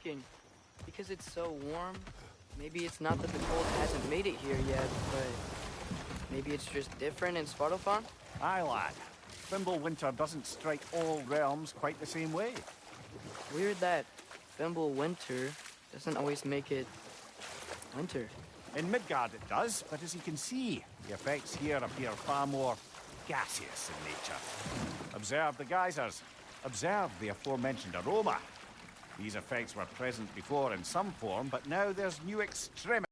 thinking, because it's so warm, maybe it's not that the cold hasn't made it here yet, but maybe it's just different in Svartalfheim? Aye, lad. Winter doesn't strike all realms quite the same way. Weird that Winter doesn't always make it winter. In Midgard it does, but as you can see, the effects here appear far more gaseous in nature. Observe the geysers. Observe the aforementioned aroma. These effects were present before in some form, but now there's new extremity.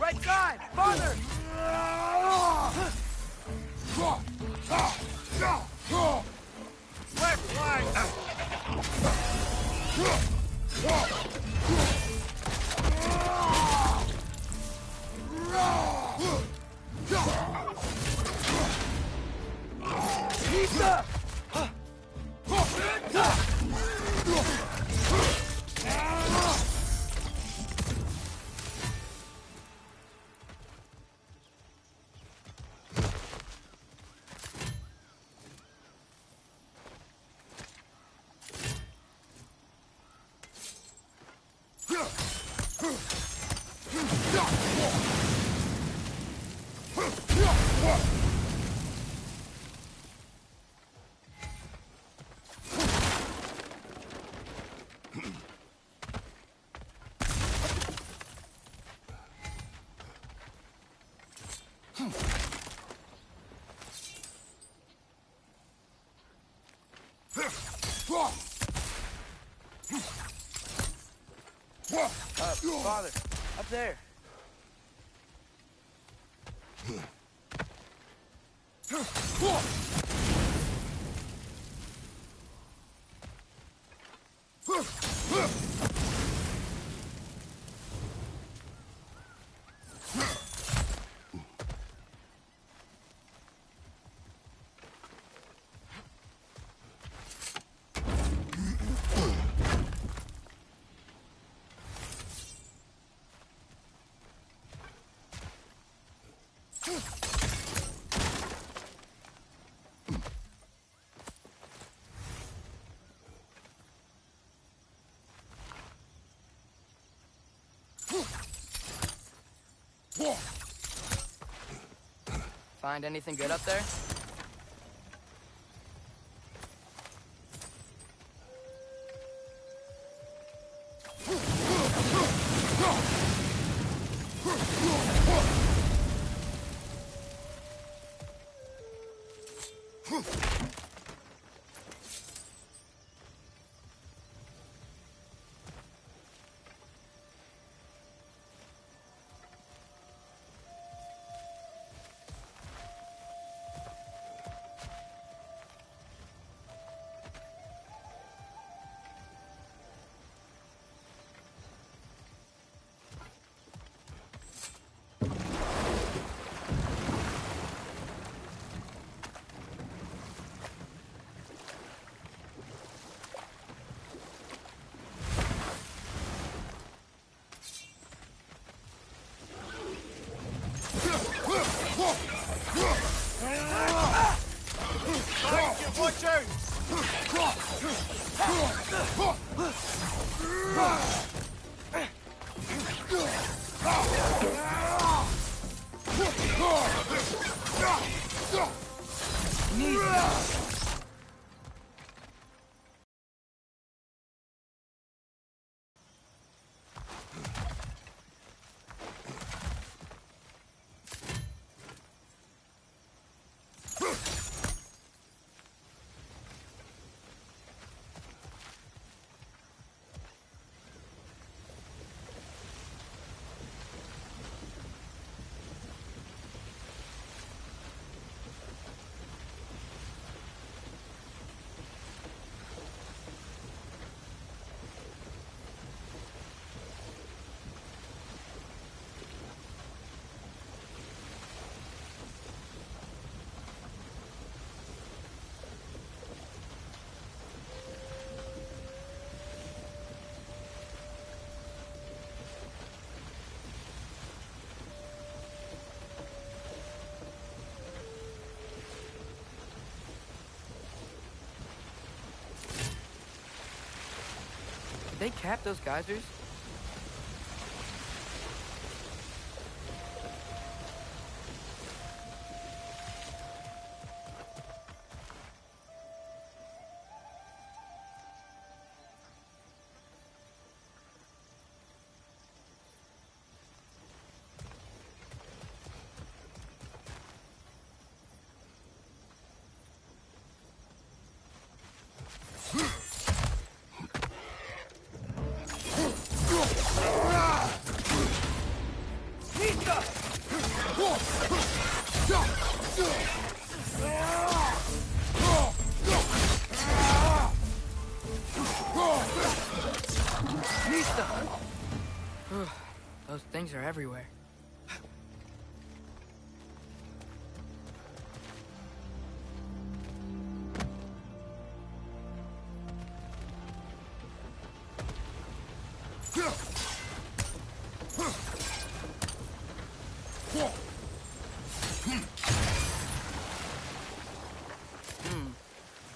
Right side! Farther! Left flank! Pizza! Father, up there. Find anything good up there? Did they cap those geysers? Those things are everywhere.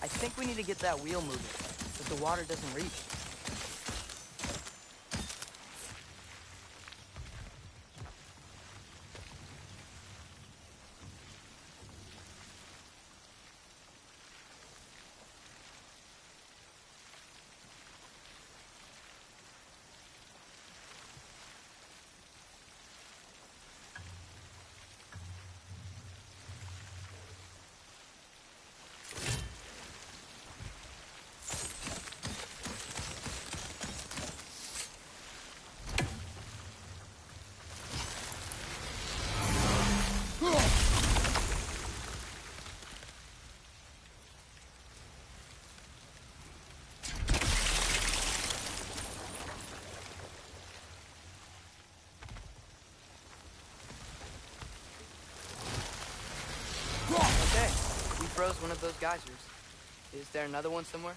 I think we need to get that wheel moving, so the water doesn't reach. Okay, we froze one of those geysers. Is there another one somewhere?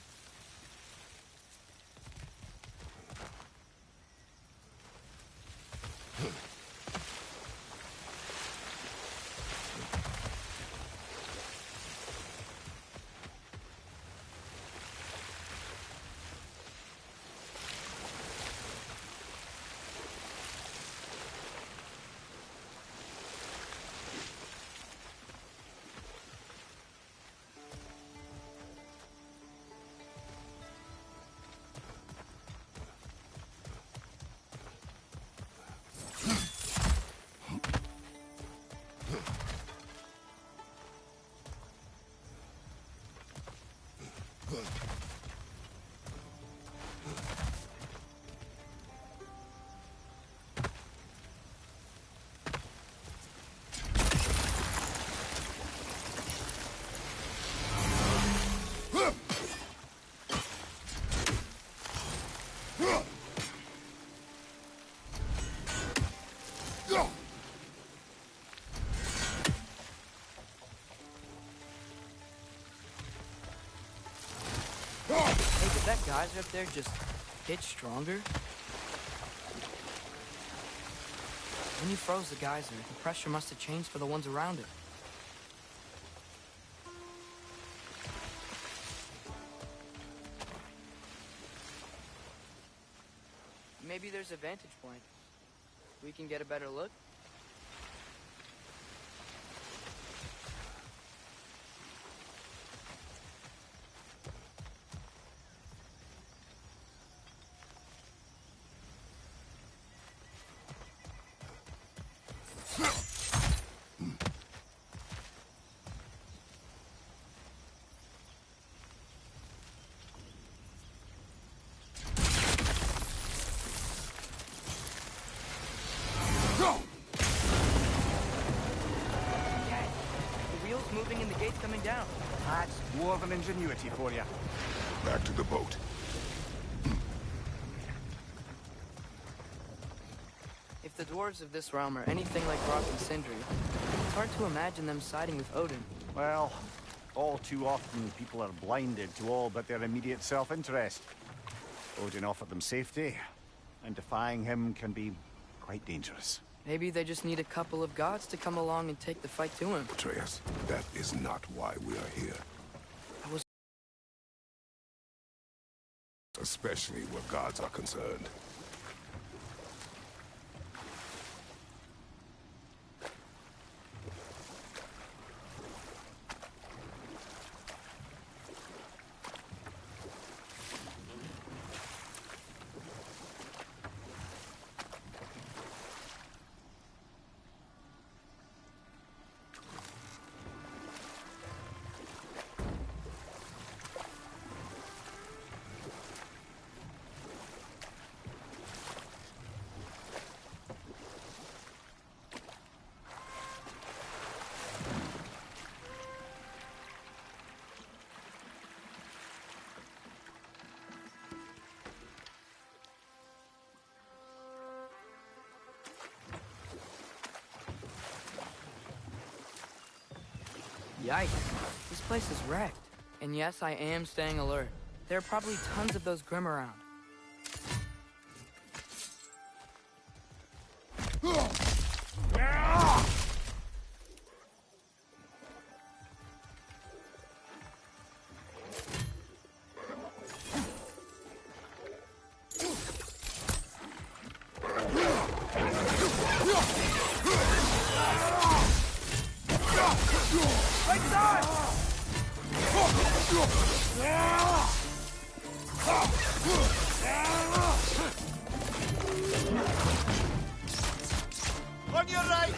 Hey, did that geyser up there just get stronger? When you froze the geyser, the pressure must have changed for the ones around it. Maybe there's a vantage point. We can get a better look. Moving and the gate's coming down. That's dwarven ingenuity for you. Back to the boat. If the dwarves of this realm are anything like Rock and Sindri, it's hard to imagine them siding with Odin. Well, all too often people are blinded to all but their immediate self-interest. Odin offered them safety, and defying him can be quite dangerous. Maybe they just need a couple of gods to come along and take the fight to him. Atreus, that is not why we are here. I was... especially where gods are concerned. Yikes. This place is wrecked. And yes, I am staying alert. There are probably tons of those Grim around. On your right!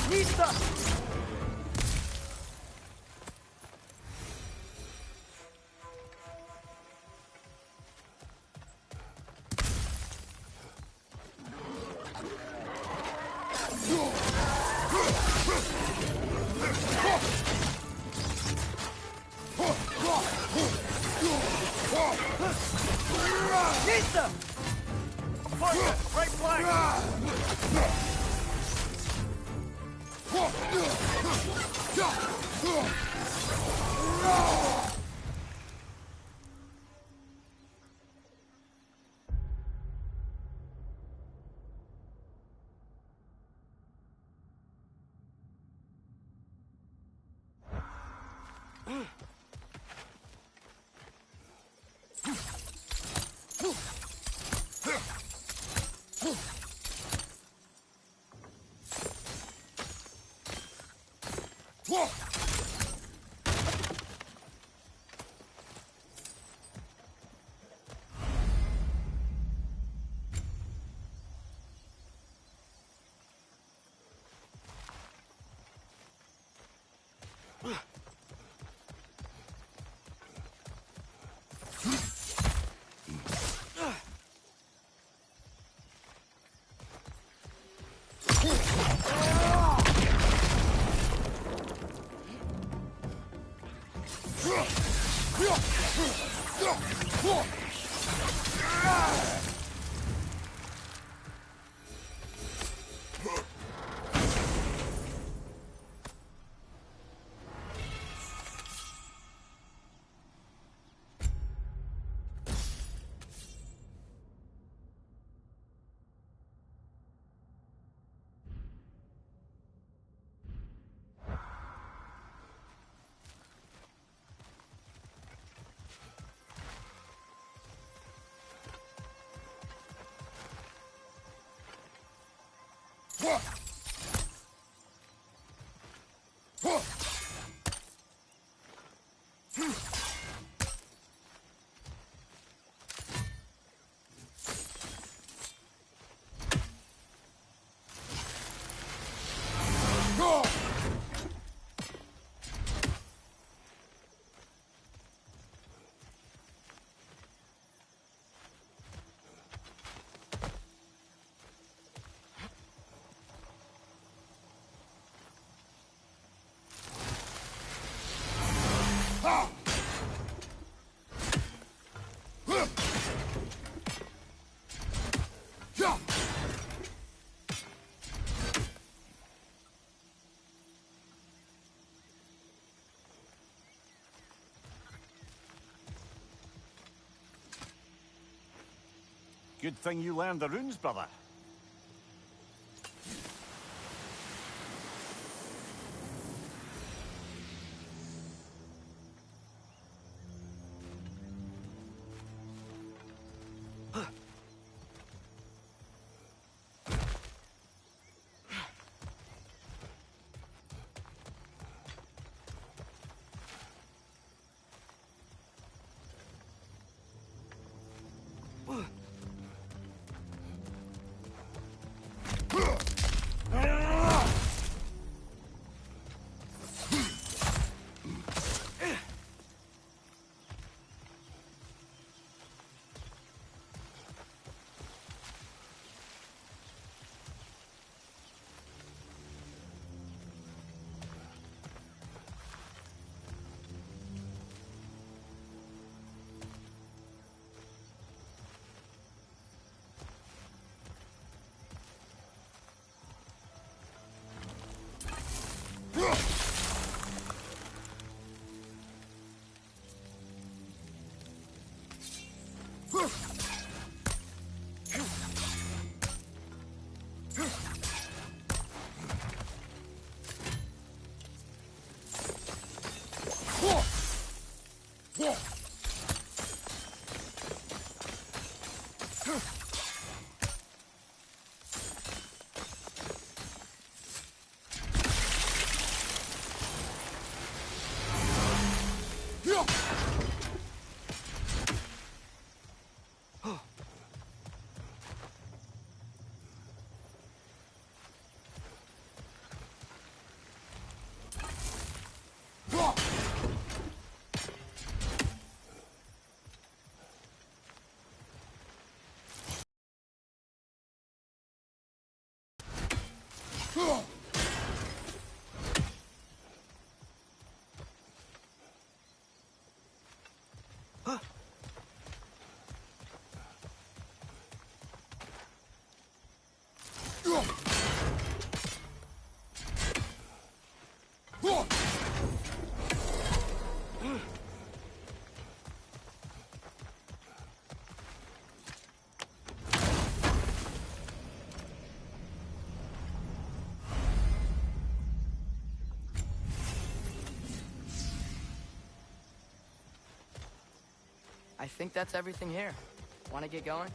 Lisa! Lisa! Right flank! Good thing you learned the runes, brother. I think that's everything here. Want to get going?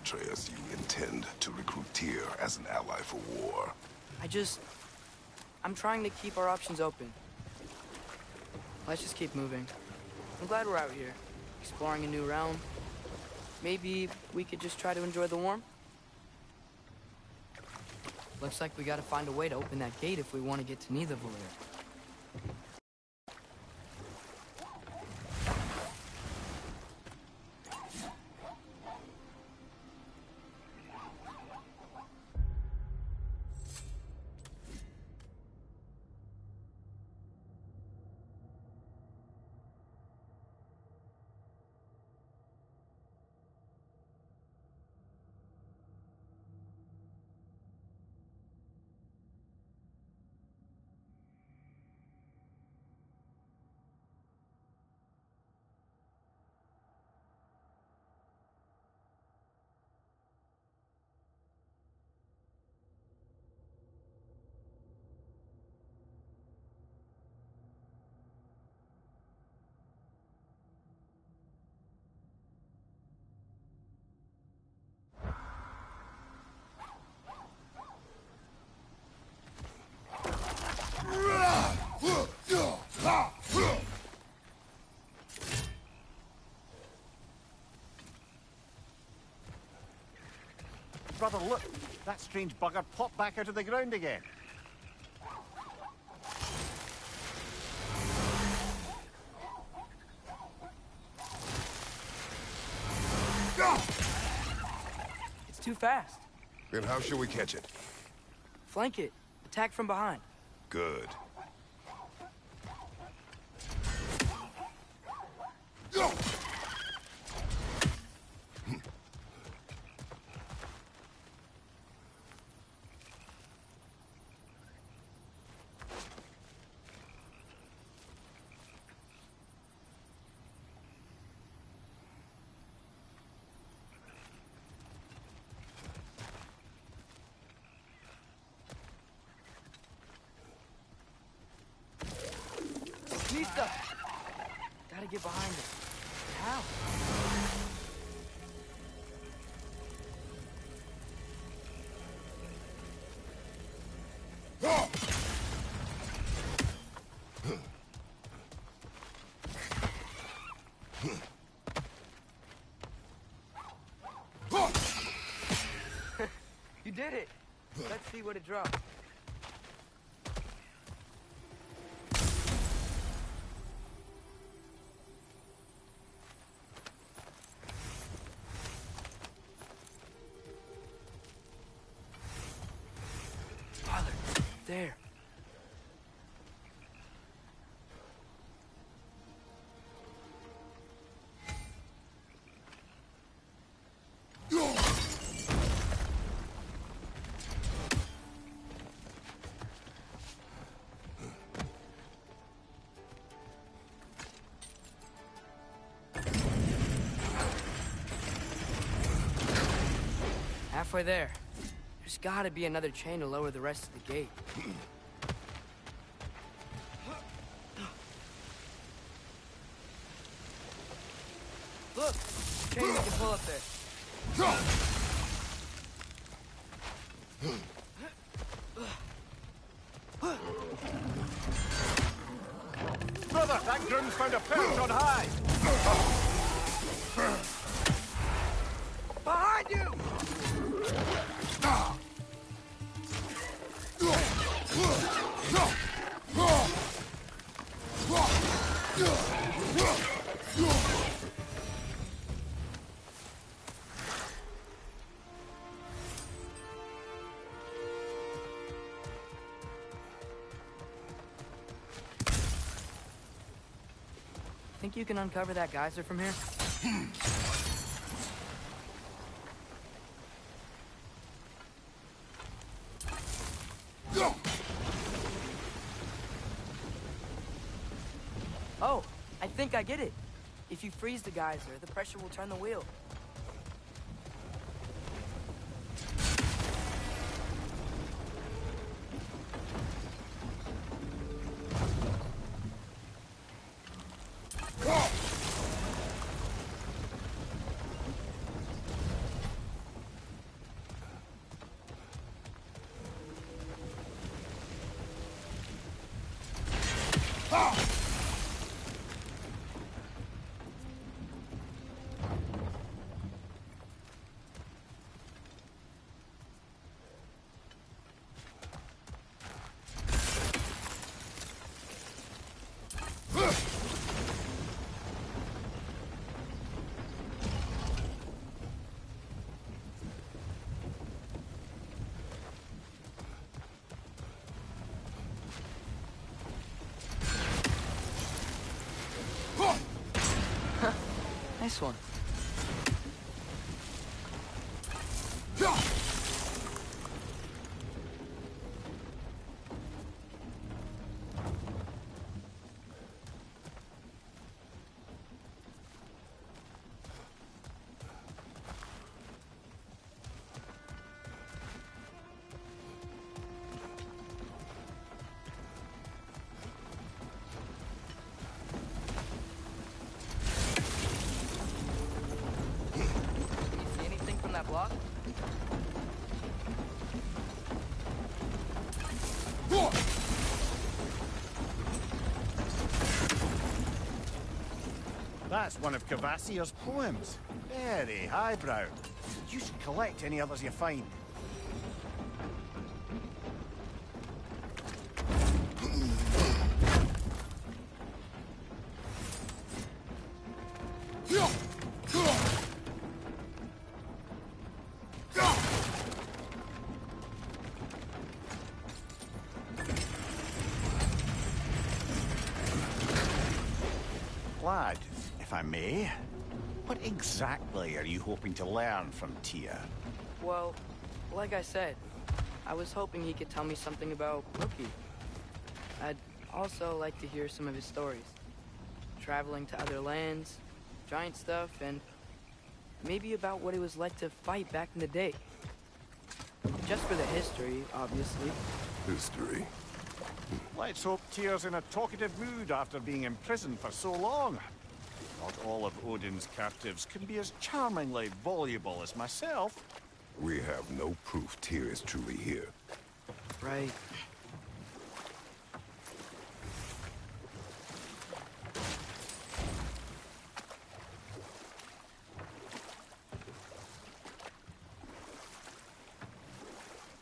Atreus, you intend to recruit Tyr as an ally for war. I'm trying to keep our options open. Let's just keep moving. I'm glad we're out here, exploring a new realm. Maybe we could just try to enjoy the warmth? Looks like we gotta find a way to open that gate if we want to get to Nidavellir. Brother, look! That strange bugger popped back out of the ground again. It's too fast. Then how shall we catch it? Flank it. Attack from behind. Good. Nista! Gotta get behind it. How? You did it! Let's see what it drops. there. Halfway there. There's gotta be another chain to lower the rest of the gate. Look! Chain we can pull up there. Brother, that groom's found a perch on high! Behind you! Think you can uncover that geyser from here? Oh, I think I get it. If you freeze the geyser, the pressure will turn the wheel. Nice one. That block? That's one of Cavassier's poems. Very highbrow. You should collect any others you find. Lad, if I may, what exactly are you hoping to learn from Tia? Well, like I said, I was hoping he could tell me something about Rookie. I'd also like to hear some of his stories. Traveling to other lands, giant stuff, and maybe about what it was like to fight back in the day. Just for the history, obviously. History. Let's hope Tyr's in a talkative mood after being imprisoned for so long. Not all of Odin's captives can be as charmingly voluble as myself. We have no proof Tyr is truly here. Right.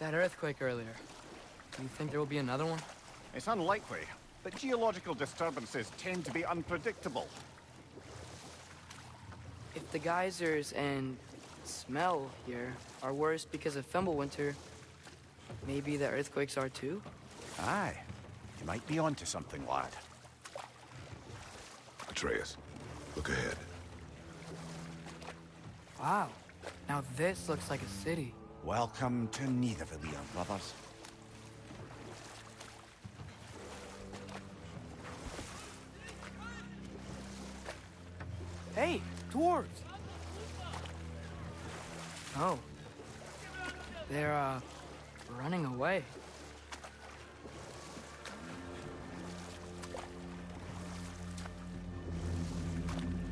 That earthquake earlier. Do you think there will be another one? It's unlikely, but geological disturbances tend to be unpredictable. If the geysers and smell here are worse because of Fimbulwinter, maybe the earthquakes are too? Aye. You might be onto something, lad. Atreus, look ahead. Wow. Now this looks like a city. Welcome to Nidavellir, brothers. Hey, dwarves! Oh. They're, running away.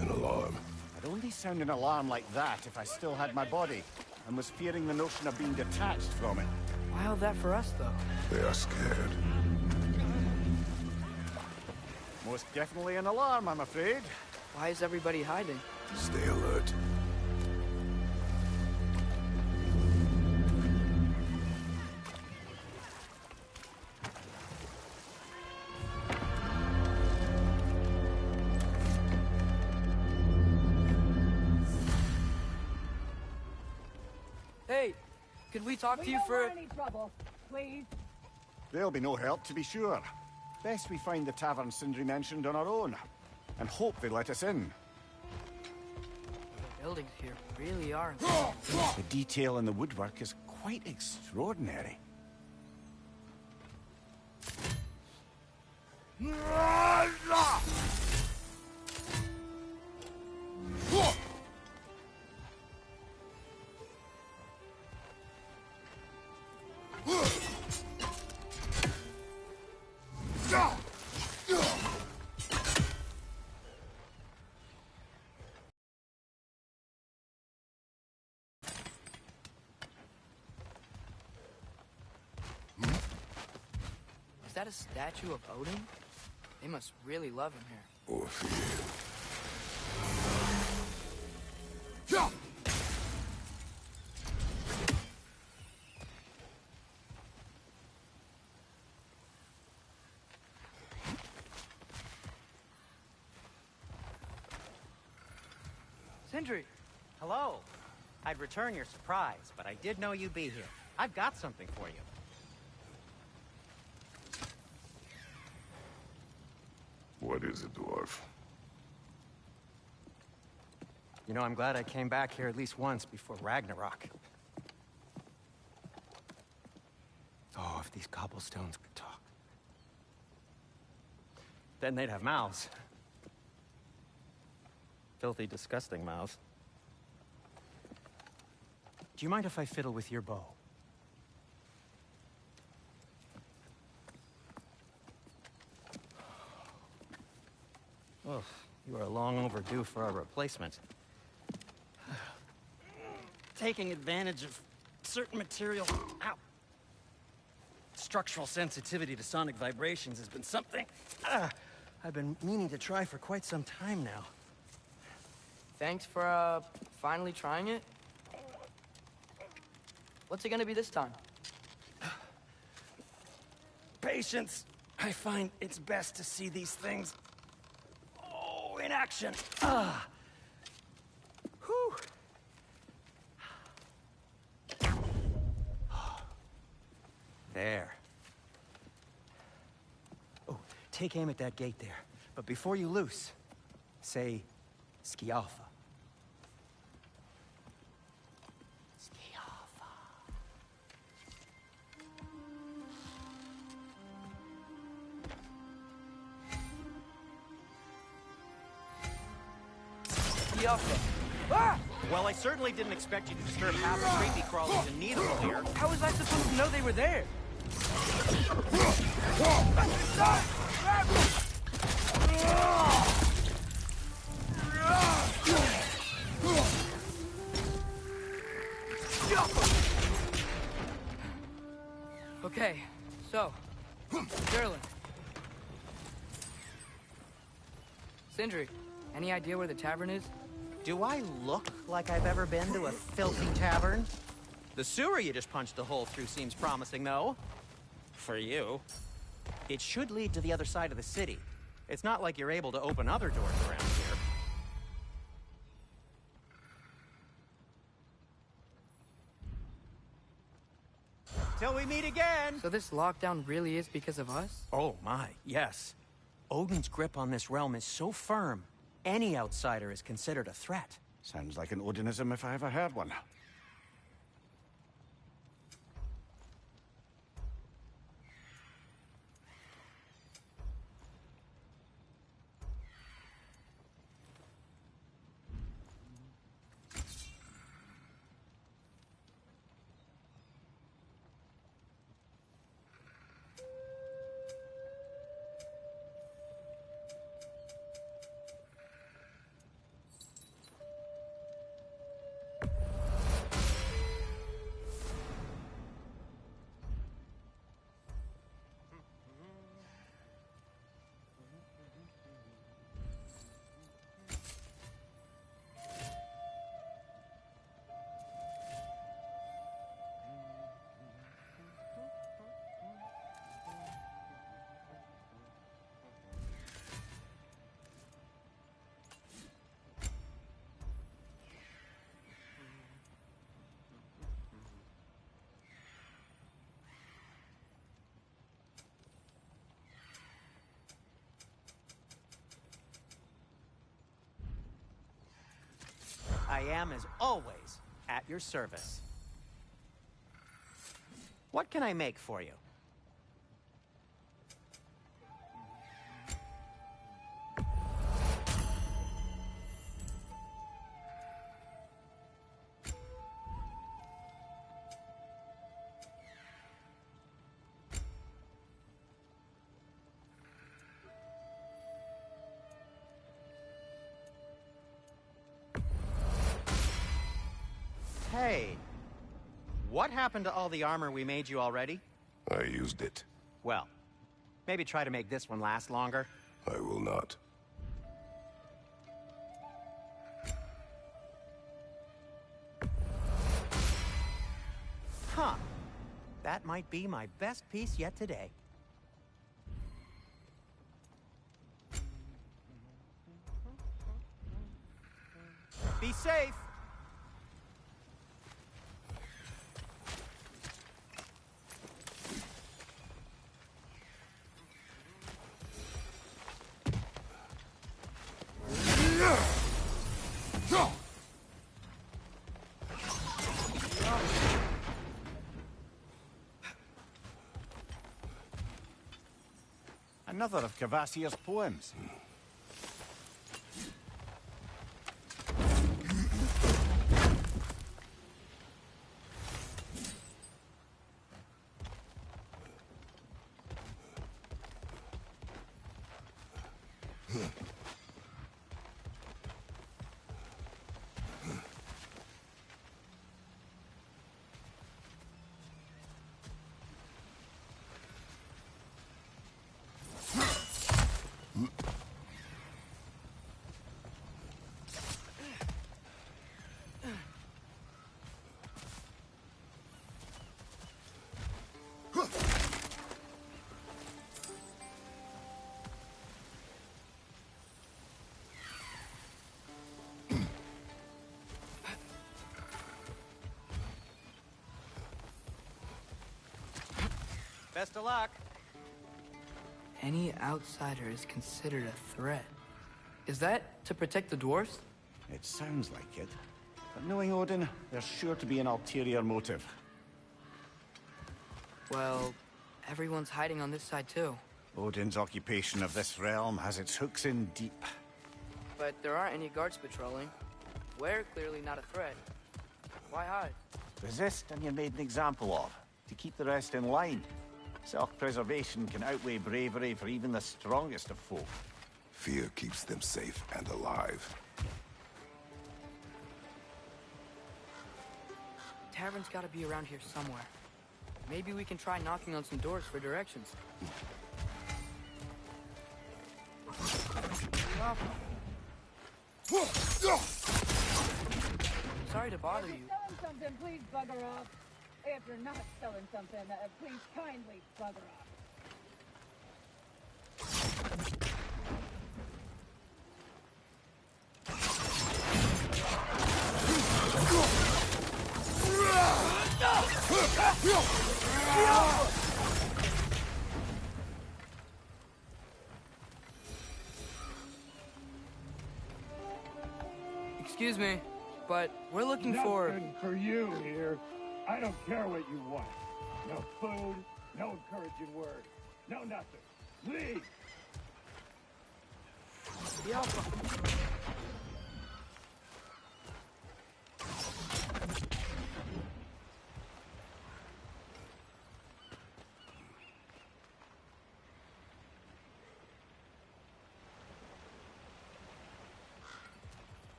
An alarm. I'd only sound an alarm like that if I still had my body, and was fearing the notion of being detached from it. Wild that for us, though. They are scared. Most definitely an alarm, I'm afraid. Why is everybody hiding? Stay alert. Hey, could we talk to you for... any trouble, please. There'll be no help, to be sure. Best we find the tavern Sindri mentioned on our own, and hope they let us in. The buildings here really are... The detail in the woodwork is quite extraordinary. Is that a statue of Odin? They must really love him here. Or fear. Sindri! Hello. I'd return your surprise, but I did know you'd be here. I've got something for you. What is it, dwarf? You know, I'm glad I came back here at least once before Ragnarok. Oh, if these cobblestones could talk. Then they'd have mouths. Filthy, disgusting mouths. Do you mind if I fiddle with your bow? Oh, you are long overdue for a replacement. Taking advantage of certain material... Ow! Structural sensitivity to sonic vibrations has been something I've been meaning to try for quite some time now. Thanks for, finally trying it. What's it gonna be this time? Patience. I find it's best to see these things... Oh, in action. Whew. There. Oh, take aim at that gate there. But before you loose, say, Skialfa. Skialfa. Skialfa. Ah! Well, I certainly didn't expect you to disturb half the creepy crawlies in Nidavellir. How was I supposed to know they were there? Okay, so, Sterling. Sindri, any idea where the tavern is? Do I look like I've ever been to a filthy tavern? The sewer you just punched a hole through seems promising, though. For you. It should lead to the other side of the city. It's not like you're able to open other doors around here. Till we meet again! So this lockdown really is because of us? Oh my, yes. Odin's grip on this realm is so firm, any outsider is considered a threat. Sounds like an Odinism if I ever heard one. I am, as always, at your service. What can I make for you? Hey, what happened to all the armor we made you already? I used it. Well, maybe try to make this one last longer. I will not. Huh. That might be my best piece yet today. Be safe! Another of Kvasir's poems. Best of luck. Any outsider is considered a threat. Is that to protect the dwarves? It sounds like it. But knowing Odin, there's sure to be an ulterior motive. Well, everyone's hiding on this side too. Odin's occupation of this realm has its hooks in deep. But there aren't any guards patrolling. We're clearly not a threat. Why hide? Resist and you're made an example of, to keep the rest in line. Self-preservation can outweigh bravery for even the strongest of folk. Fear keeps them safe and alive. Tavern's gotta be around here somewhere. Maybe we can try knocking on some doors for directions. Sorry to bother you. If you're selling something, please bugger off. If you're not selling something, please kindly bugger off. Excuse me, but we're looking for... Nothing for you here. I don't care what you want. No food, no encouraging words, no nothing. Leave!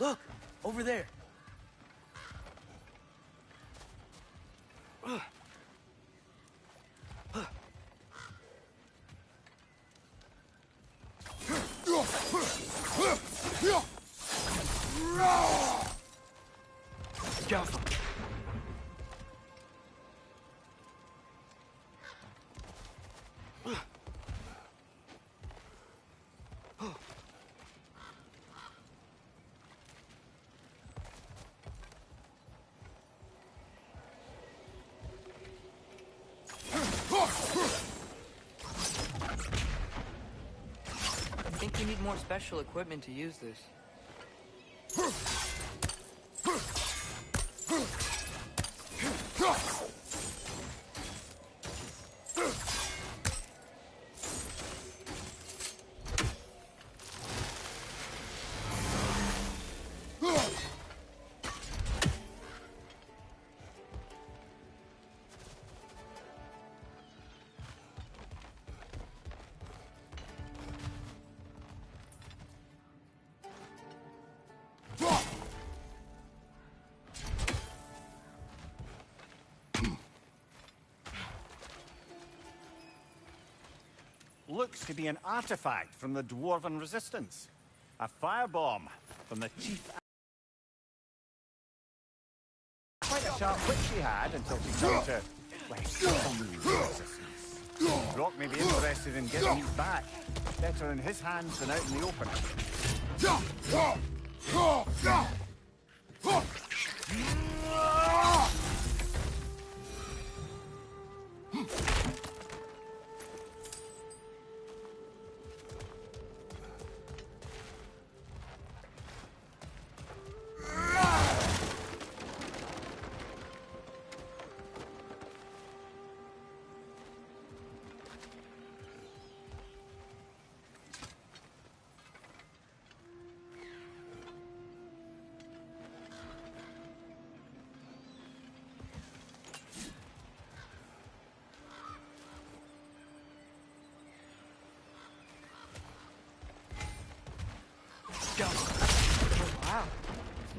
Look! Over there! Careful! I think we need more special equipment to use this. Looks to be an artifact from the Dwarven Resistance. A firebomb from the chief... Quite a sharp wit she had until she came to... well, resistance. Brock may be interested in getting these back. Better in his hands than out in the open. Oh, wow.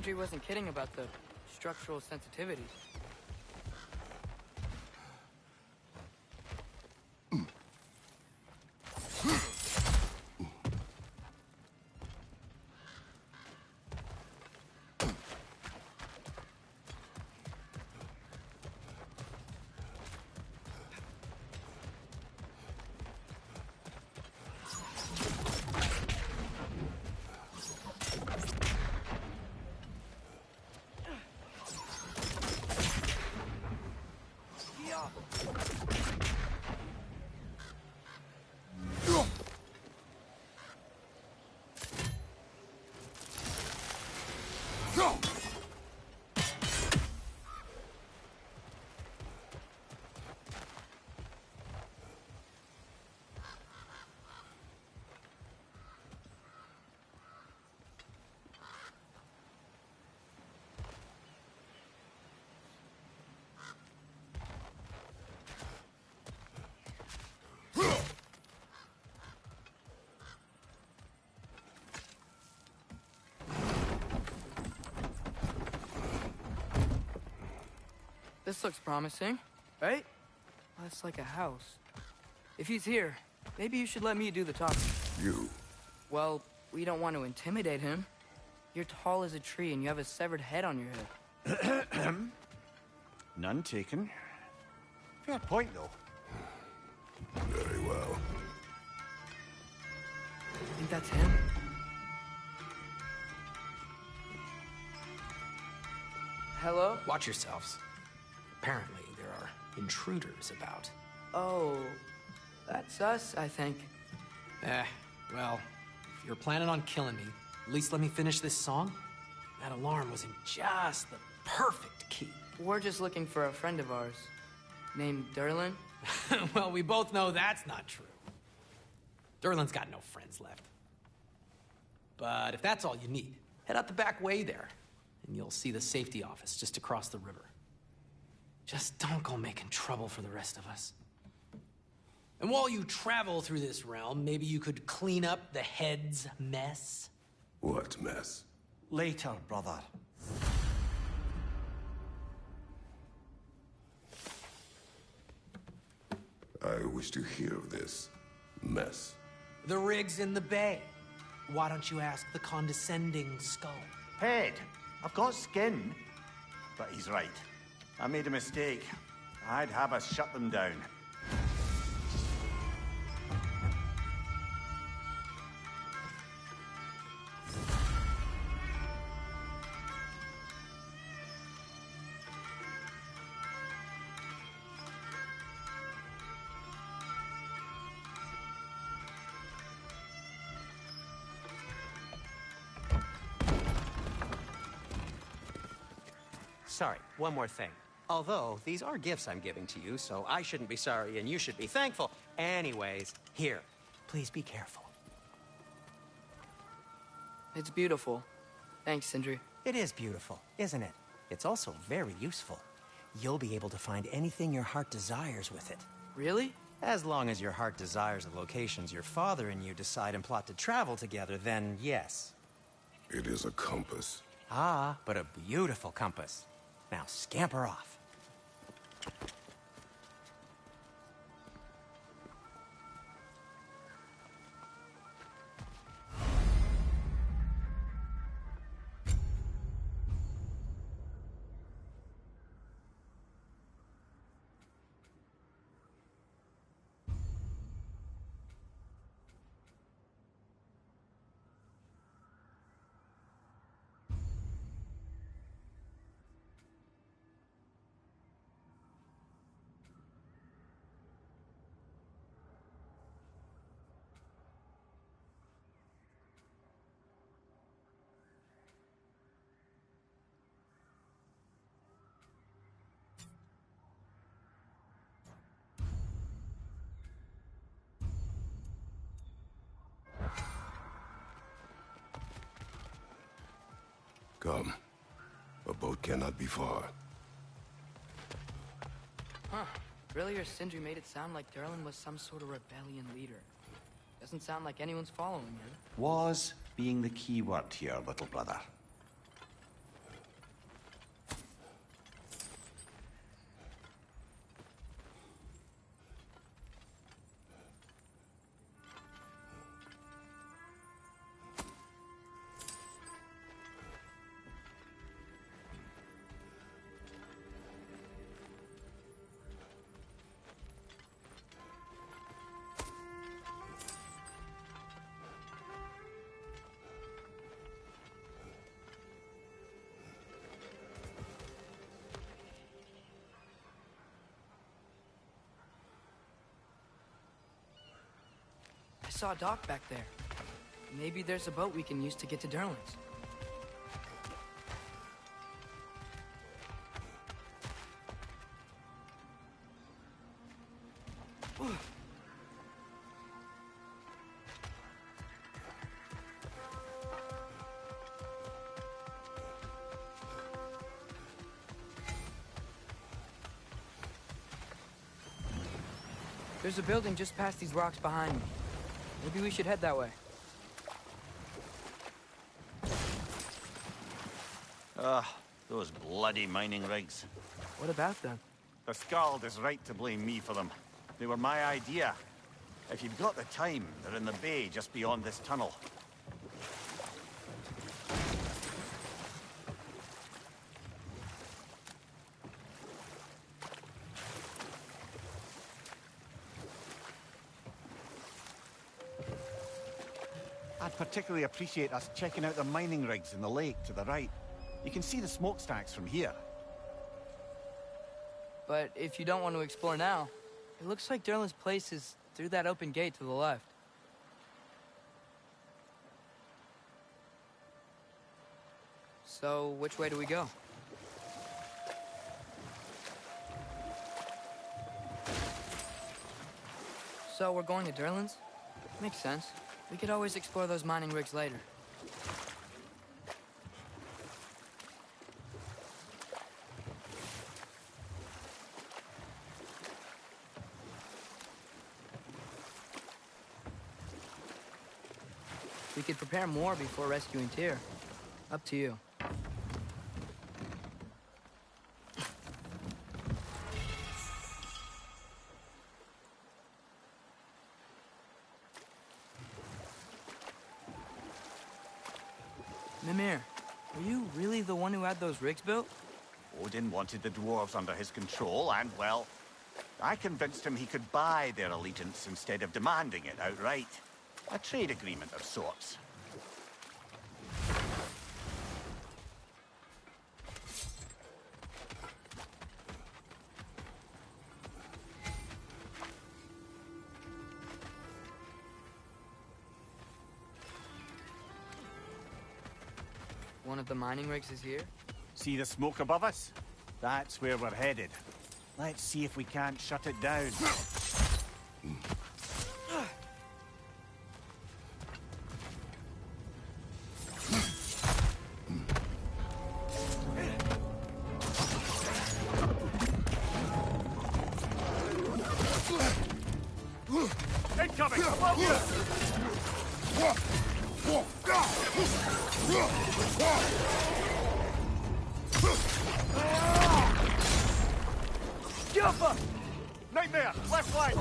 Sentry wasn't kidding about the structural sensitivity. This looks promising, right? That's like a house. If he's here, maybe you should let me do the talking. You? Well, we don't want to intimidate him. You're tall as a tree and you have a severed head on your head. None taken. Fair point, though. Very well. Think that's him? Hello? Watch yourselves. Apparently, there are intruders about. Oh, that's us, I think. Well, if you're planning on killing me, at least let me finish this song. That alarm was in just the perfect key. We're just looking for a friend of ours, named Derlin. Well, we both know that's not true. Derlin's got no friends left. But if that's all you need, head out the back way there, and you'll see the safety office just across the river. Just don't go making trouble for the rest of us. And while you travel through this realm, maybe you could clean up the head's mess? What mess? Later, brother. I wish to hear of this mess. The rig's in the bay. Why don't you ask the condescending skull? Head, I've got skin. But he's right. I made a mistake. I'd have us shut them down. Sorry, one more thing. Although, these are gifts I'm giving to you, so I shouldn't be sorry and you should be thankful. Anyways, here, please be careful. It's beautiful. Thanks, Sindri. It is beautiful, isn't it? It's also very useful. You'll be able to find anything your heart desires with it. Really? As long as your heart desires the locations your father and you decide and plot to travel together, then yes. It is a compass. Ah, but a beautiful compass. Now scamper off. Come. A boat cannot be far. Huh. Earlier, Sindri made it sound like Derlin was some sort of rebellion leader. Doesn't sound like anyone's following him. Was being the key word here, little brother. I saw a dock back there. Maybe there's a boat we can use to get to Derlin's. There's a building just past these rocks behind me. Maybe we should head that way. Those bloody mining rigs. What about them? The Skald is right to blame me for them. They were my idea. If you've got the time, they're in the bay just beyond this tunnel. I'd particularly appreciate us checking out the mining rigs in the lake to the right. You can see the smokestacks from here. But if you don't want to explore now, it looks like Derlin's place is through that open gate to the left. So, which way do we go? So, we're going to Derlin's? Makes sense. We could always explore those mining rigs later. We could prepare more before rescuing Tyr. Up to you. Mimir, were you really the one who had those rigs built? Odin wanted the dwarves under his control, and, well, I convinced him he could buy their allegiance instead of demanding it outright. A trade agreement of sorts. One of the mining rigs is here? See the smoke above us? That's where we're headed. Let's see if we can't shut it down. Incoming! Above you! Alpha! Nightmare! Left flank!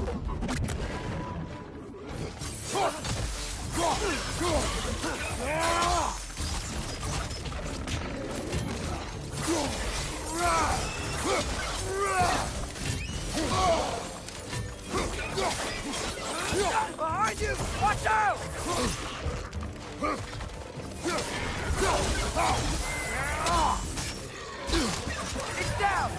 Behind you! Watch out! It's down!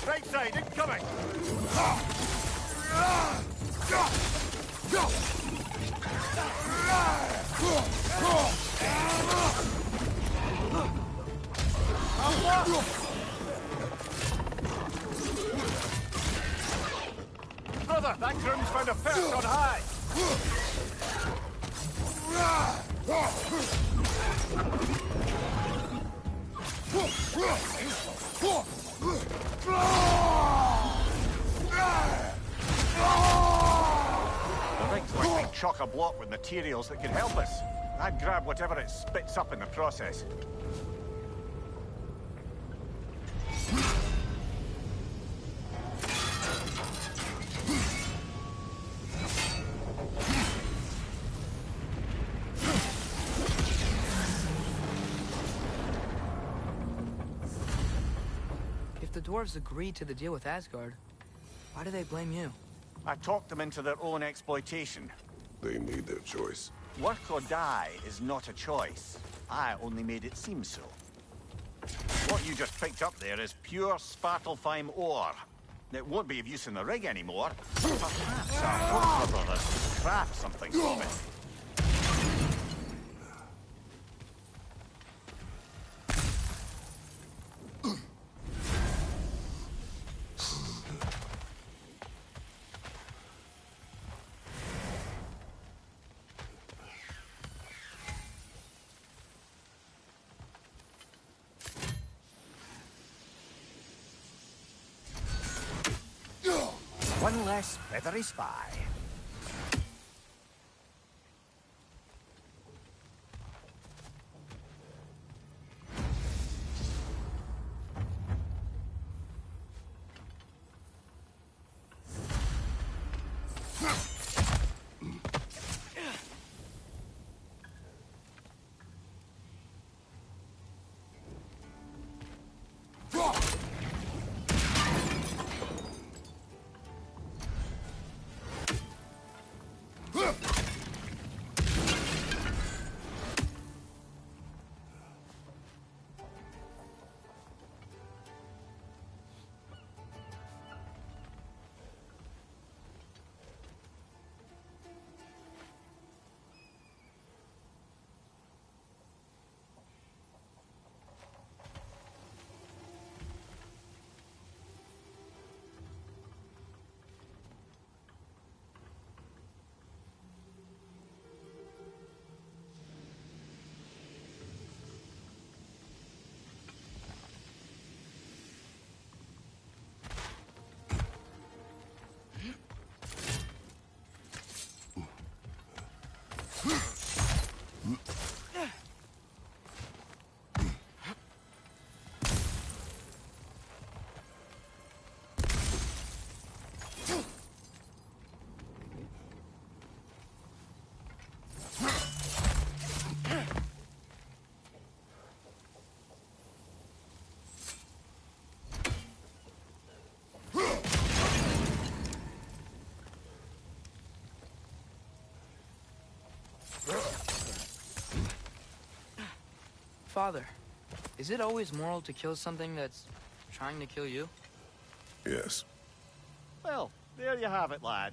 Right side, incoming! Brother, that groom's found a perch on high! The rig's like chock-a-block with materials that could help us. I'd grab whatever it spits up in the process. If the dwarves agreed to the deal with Asgard, why do they blame you? I talked them into their own exploitation. They made their choice. Work or die is not a choice. I only made it seem so. What you just picked up there is pure Svartalfheim ore. It won't be of use in the rig anymore. Perhaps our Hogla brothers could craft something from it. One less feathery spy. Father, is it always moral to kill something that's trying to kill you? Yes. Well, there you have it, lad.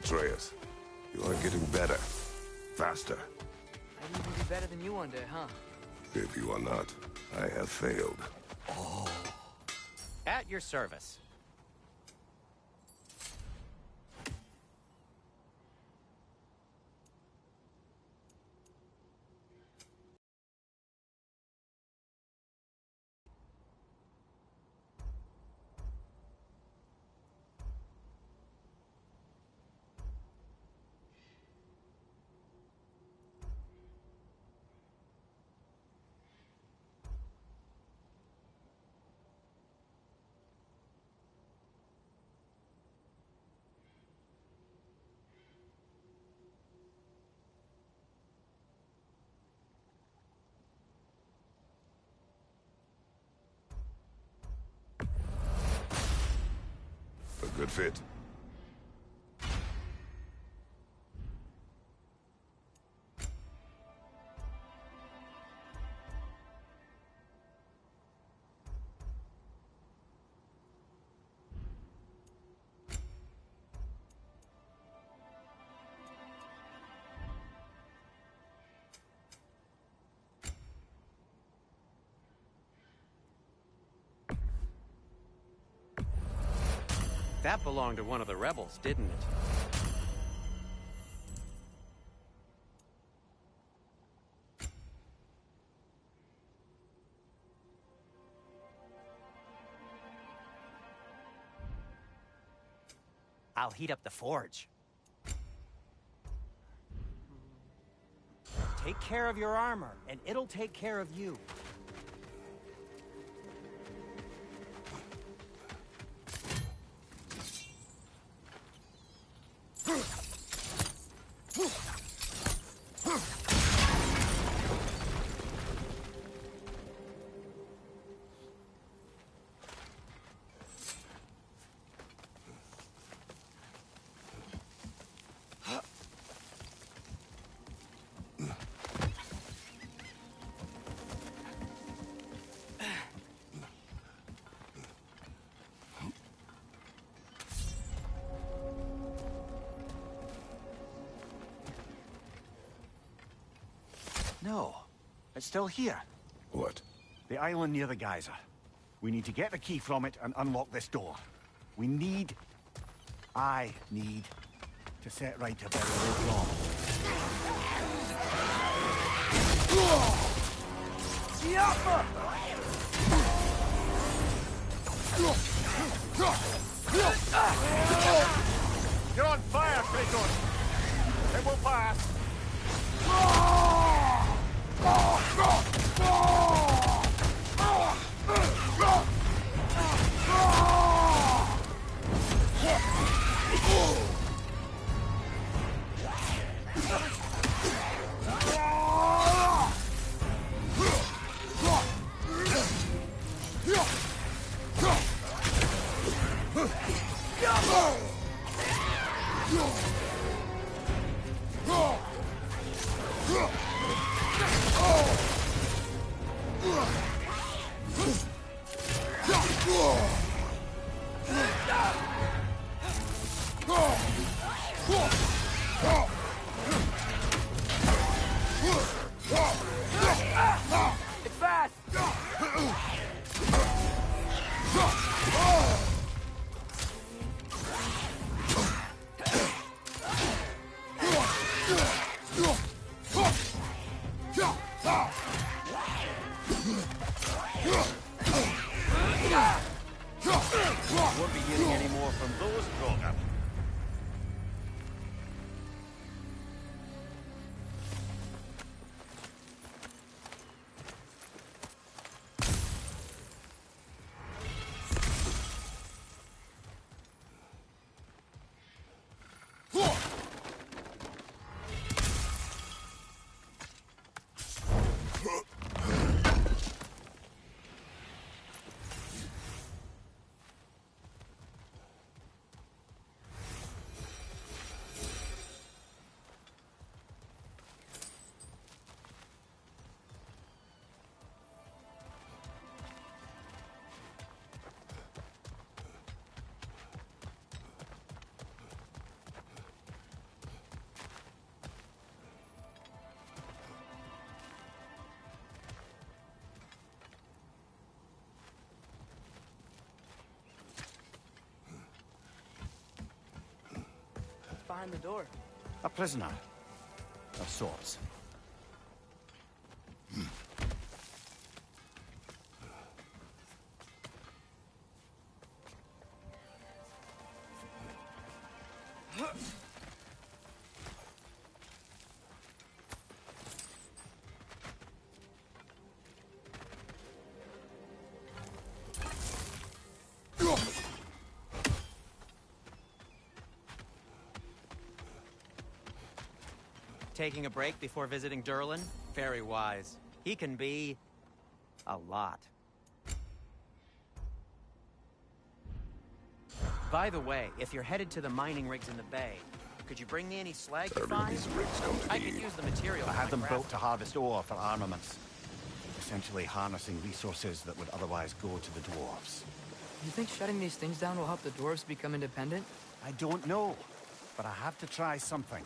Atreus, you are getting better. Faster. I'd even be better than you one day, huh? If you are not, I have failed. At your service. A good fit. That belonged to one of the rebels, didn't it? I'll heat up the forge. Take care of your armor, and it'll take care of you. No, it's still here. What? The island near the geyser. We need to get the key from it and unlock this door. We need I need to set right a very old wrong. You're on fire, Kratos! It will pass! It's fast! Won't be getting any more from those, Drogon. Behind the door. A prisoner of sorts. Taking a break before visiting Durlin? Very wise. He can be... a lot. By the way, if you're headed to the mining rigs in the bay, could you bring me any slag you Every find? these rigs come to I me. could use the material. I for had my them craft. built to harvest ore for armaments. Essentially harnessing resources that would otherwise go to the dwarves. You think shutting these things down will help the dwarves become independent? I don't know, but I have to try something.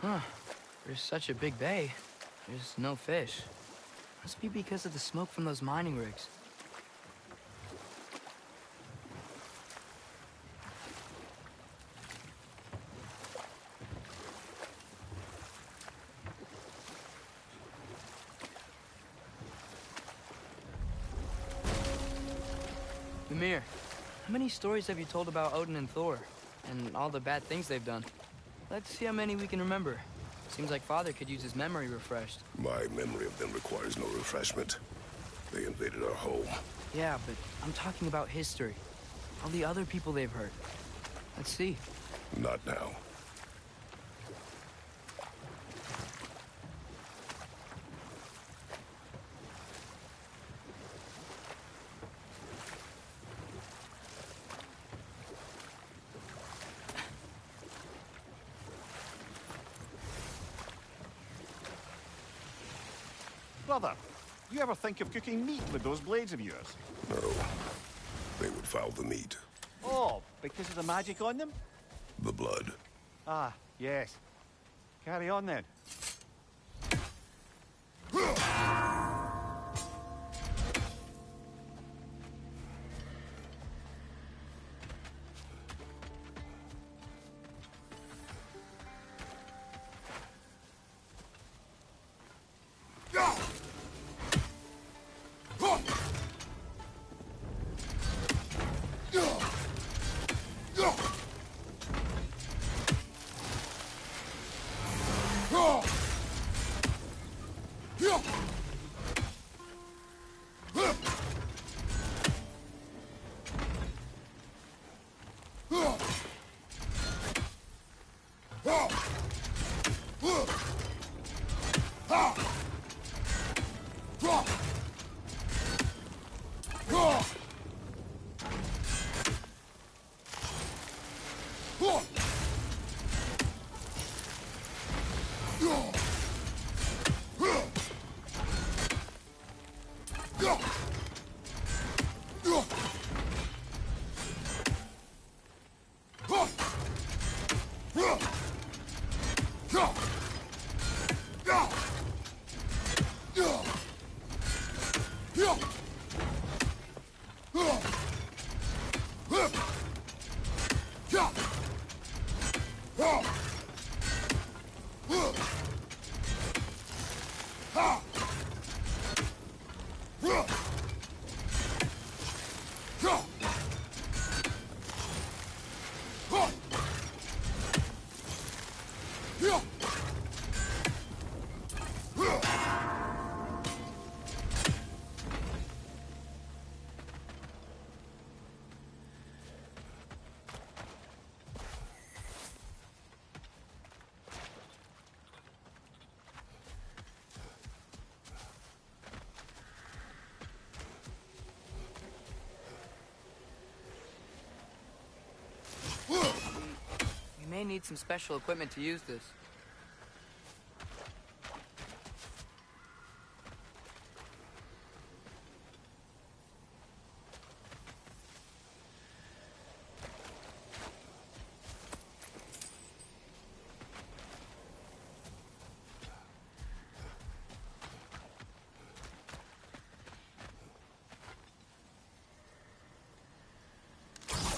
Huh. There's such a big bay. There's no fish. Must be because of the smoke from those mining rigs. Mimir, how many stories have you told about Odin and Thor? And all the bad things they've done? Let's see how many we can remember. Seems like Father could use his memory refreshed. My memory of them requires no refreshment. They invaded our home. Yeah, but I'm talking about history. All the other people they've hurt. Let's see. Not now. Brother, you ever think of cooking meat with those blades of yours? No. They would foul the meat. Oh, because of the magic on them? The blood. Ah, yes. Carry on then. We may need some special equipment to use this.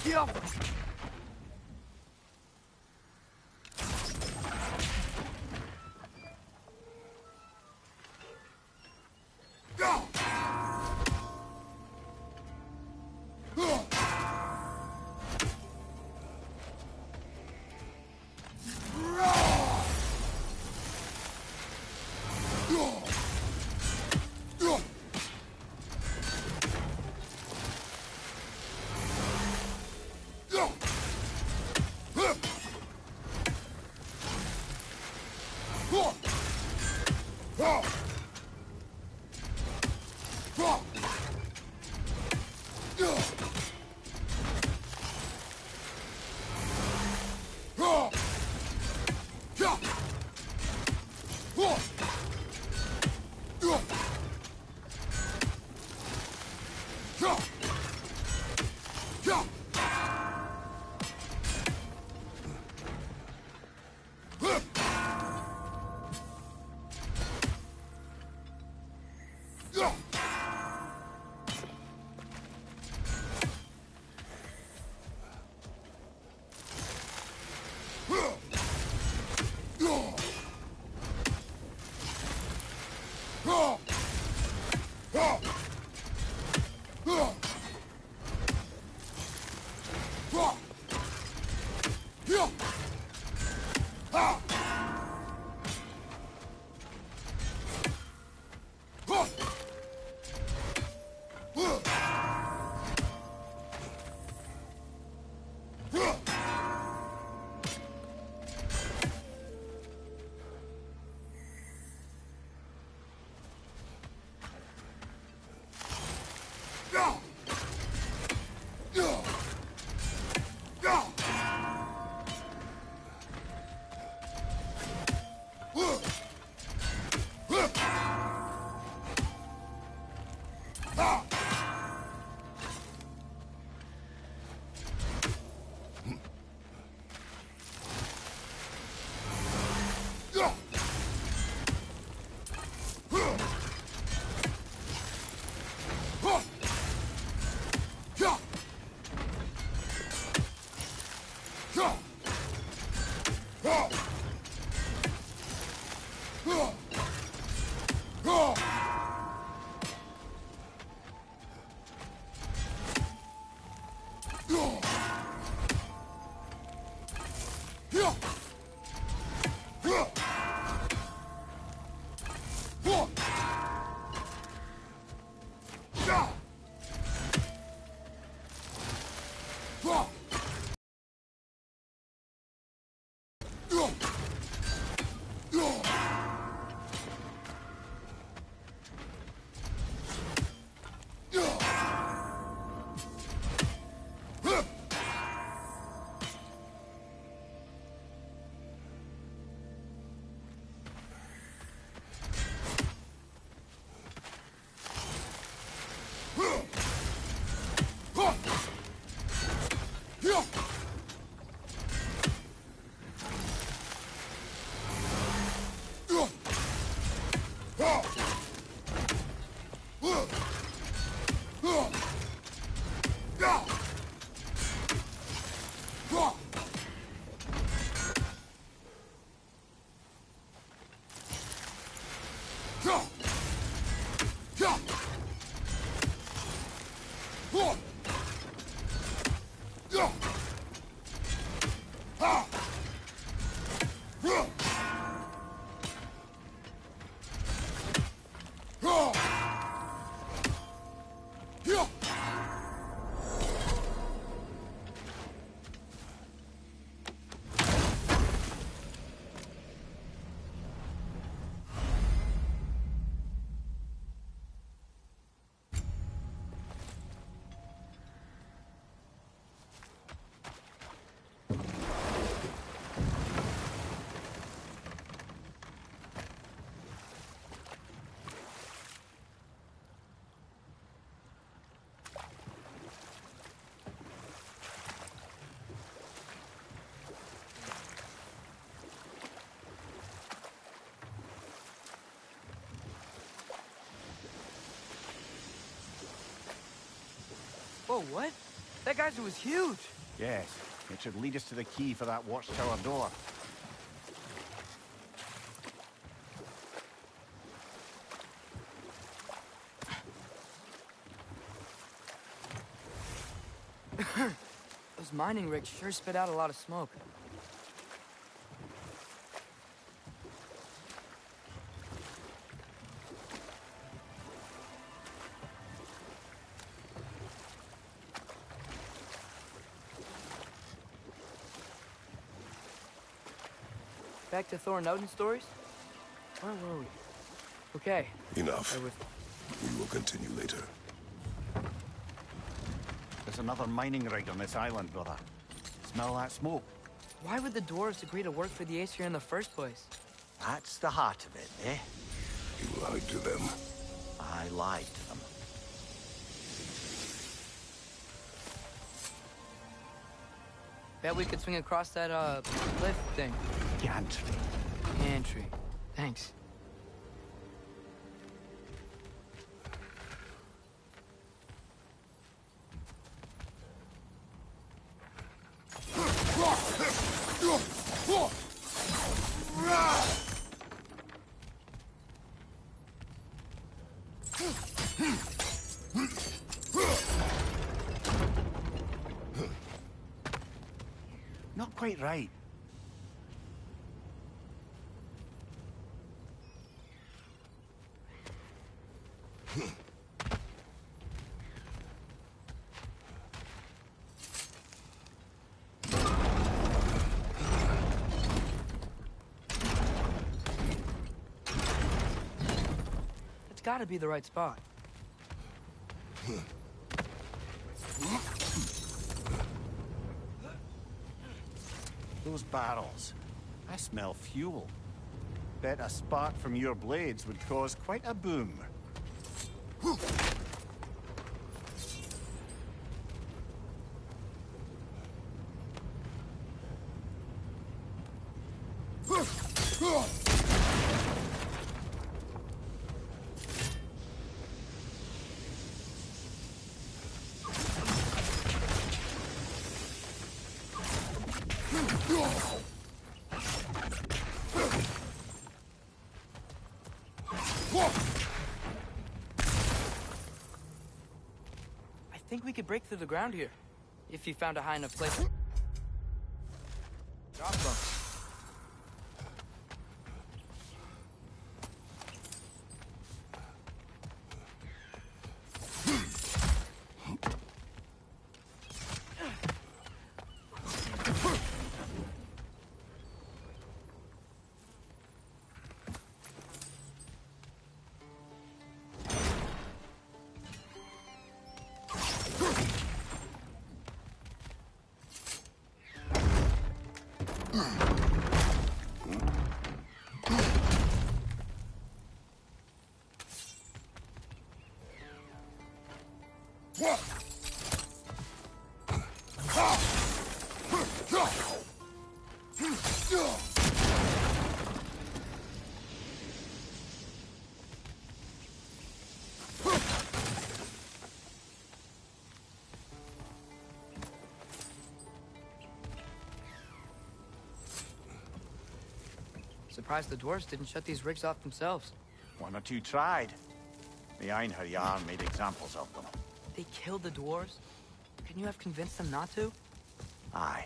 Yeah. Whoa, what? That geyser was huge. Yes, it should lead us to the key for that watchtower door. Those mining rigs sure spit out a lot of smoke. Back to Thor and Odin stories? Where were we? Okay. Enough. I was... We will continue later. There's another mining rig on this island, brother. Smell that smoke? Why would the dwarves agree to work for the Aesir in the first place? That's the heart of it, eh? You lied to them. I lied to them. Bet we could swing across that, cliff thing. Gantry. Entry. Thanks. Not quite right. It's gotta be the right spot. Those barrels. I smell fuel. Bet a spark from your blades would cause quite a boom. I think we could break through the ground here. If you found a high enough place. Drop them. Surprised the dwarves didn't shut these rigs off themselves. One or two tried. The Einherjar made examples of them. They killed the dwarves? Couldn't you have convinced them not to? Aye.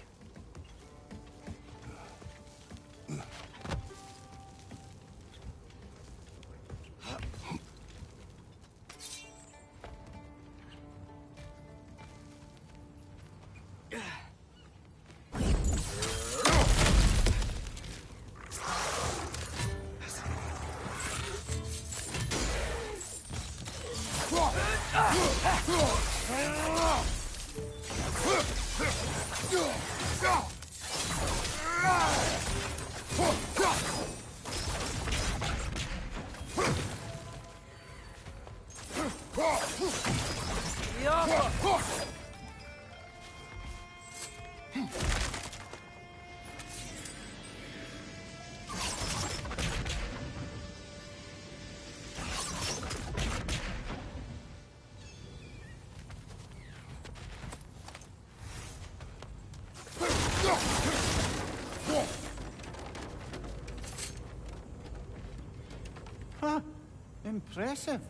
Huh. Impressive.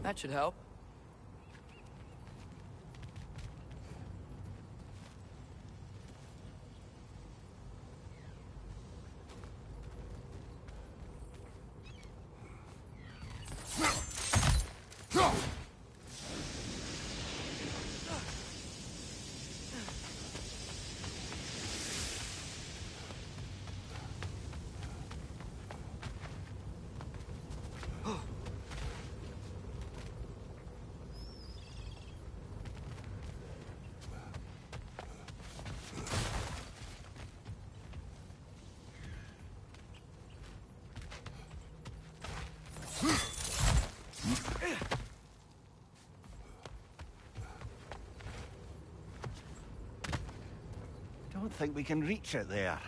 That should help. Don't think we can reach it there.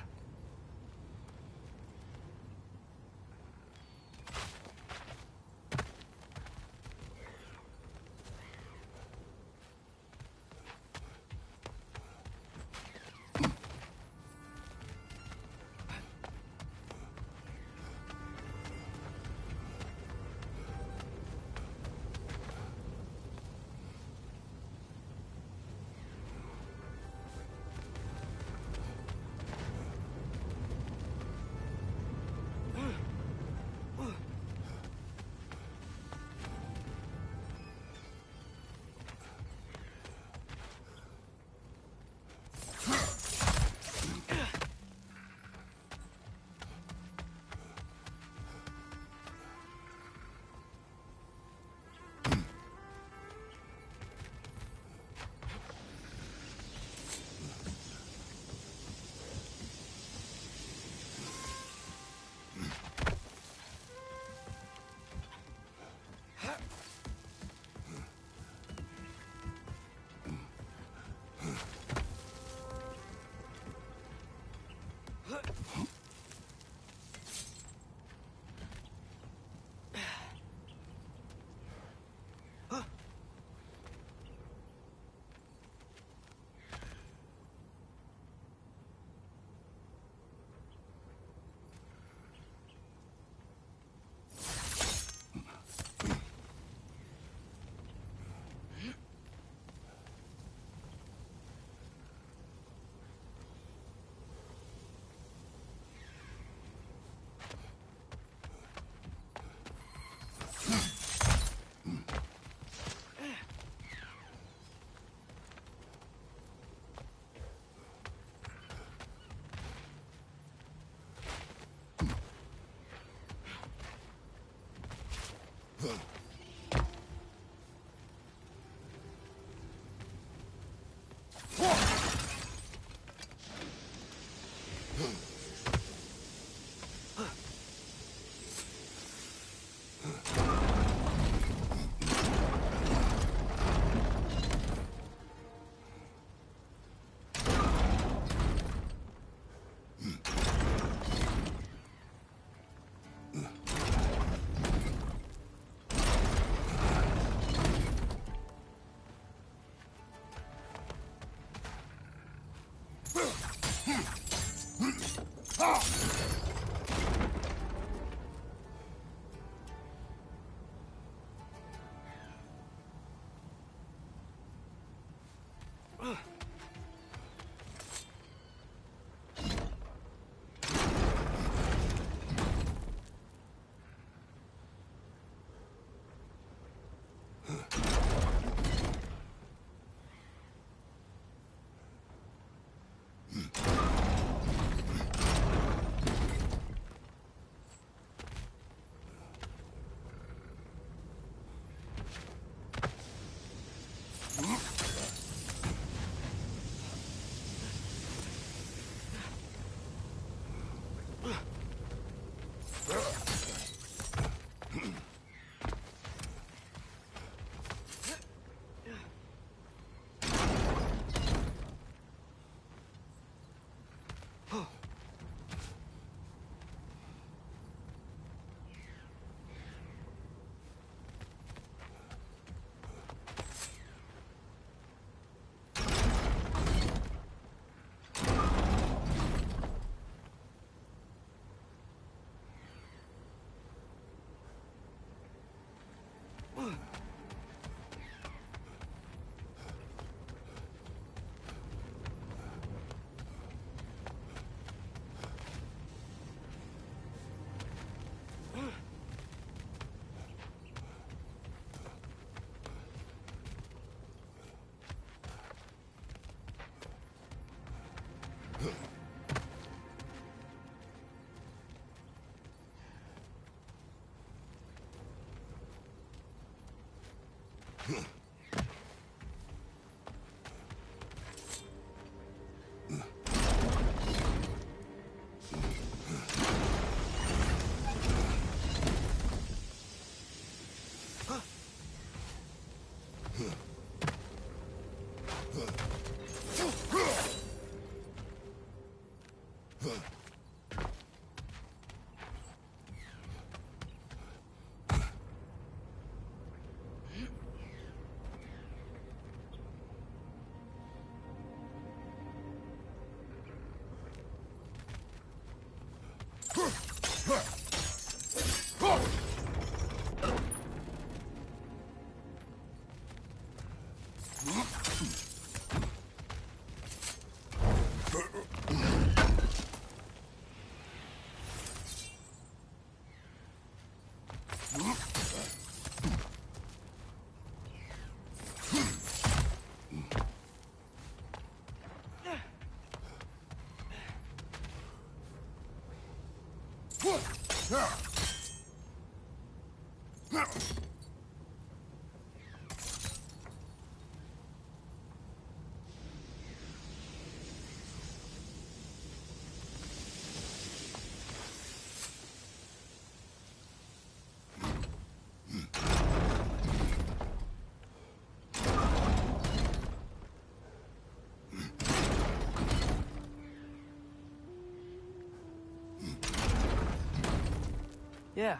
Yeah,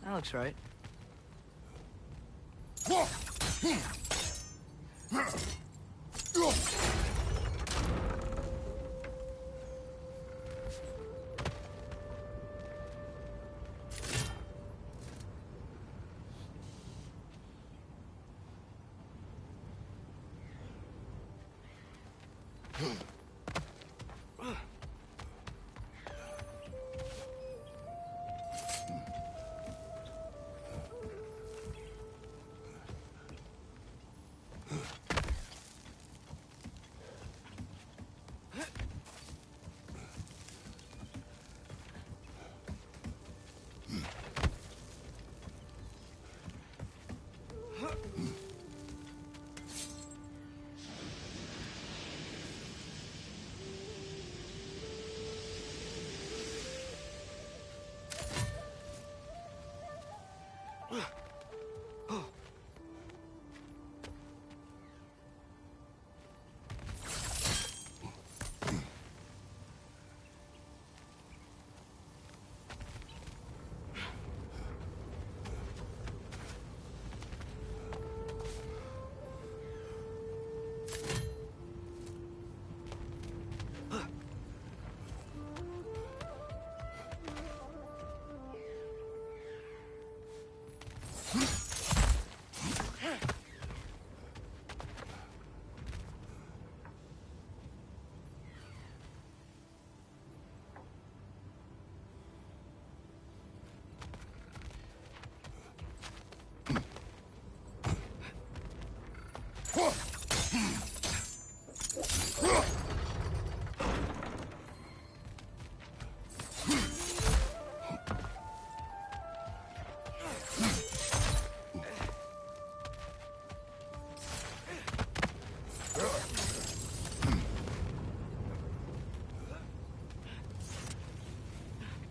that looks right.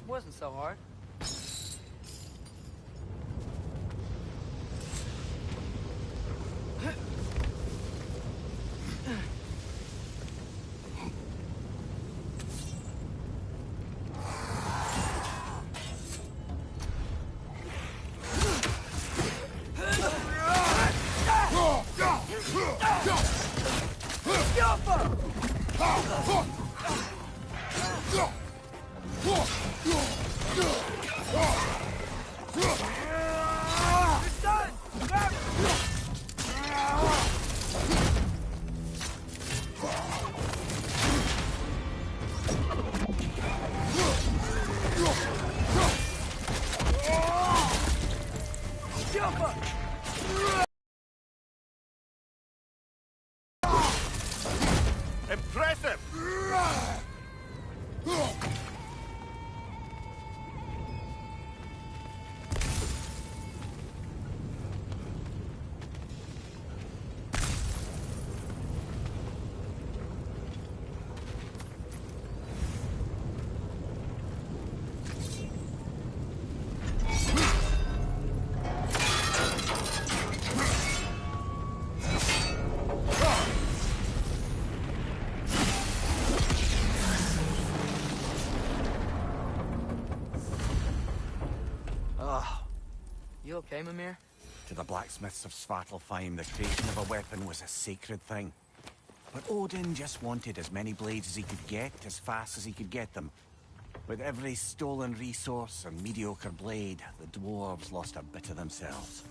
Wasn't so hard. Impressive! okay, Mimir? To the blacksmiths of Svartalfheim, the creation of a weapon was a sacred thing. But Odin just wanted as many blades as he could get, as fast as he could get them. With every stolen resource and mediocre blade, the dwarves lost a bit of themselves.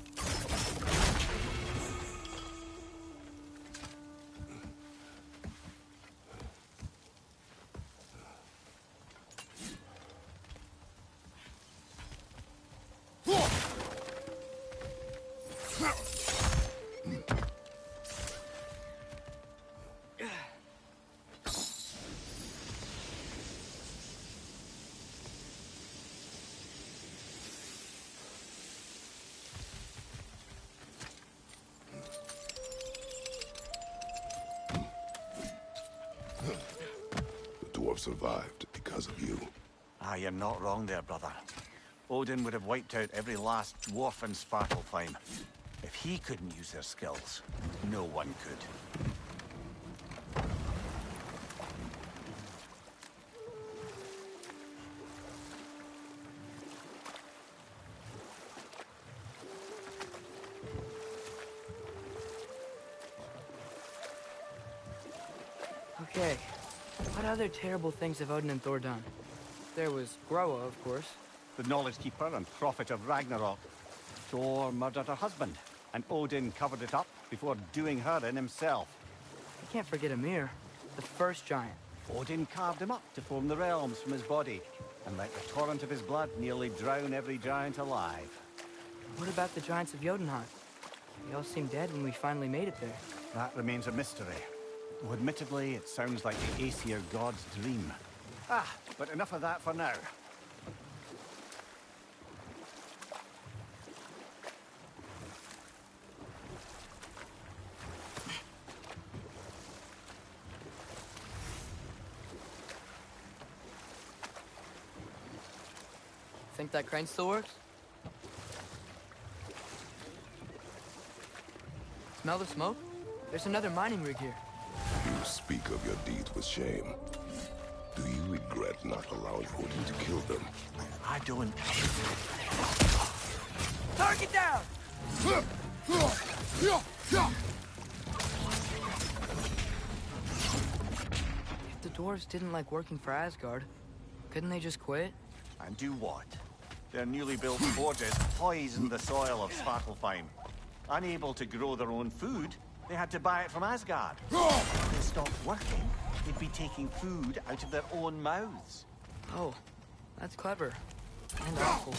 The dwarf survived because of you. Ah, you're not wrong there, brother. Odin would have wiped out every last dwarf in Svartalfheim. If he couldn't use their skills, no one could. Okay, what other terrible things have Odin and Thor done? There was Groa, of course. The Knowledge Keeper and Prophet of Ragnarok. Thor murdered her husband, and Odin covered it up before doing her in himself. You can't forget Ymir, the first giant. Odin carved him up to form the realms from his body, and let the torrent of his blood nearly drown every giant alive. What about the giants of Jotunheim? They all seemed dead when we finally made it there. That remains a mystery. Though admittedly, it sounds like the Aesir god's dream. Ah, but enough of that for now. Think that crane still works? Smell the smoke? There's another mining rig here. You speak of your deeds with shame. Do you regret not allowing Odin to kill them? I don't. Target down! If the dwarves didn't like working for Asgard, couldn't they just quit? And do what? Their newly built forges poisoned the soil of Svartalfheim. Unable to grow their own food, they had to buy it from Asgard. If they stopped working, they'd be taking food out of their own mouths. Oh, that's clever. And awful.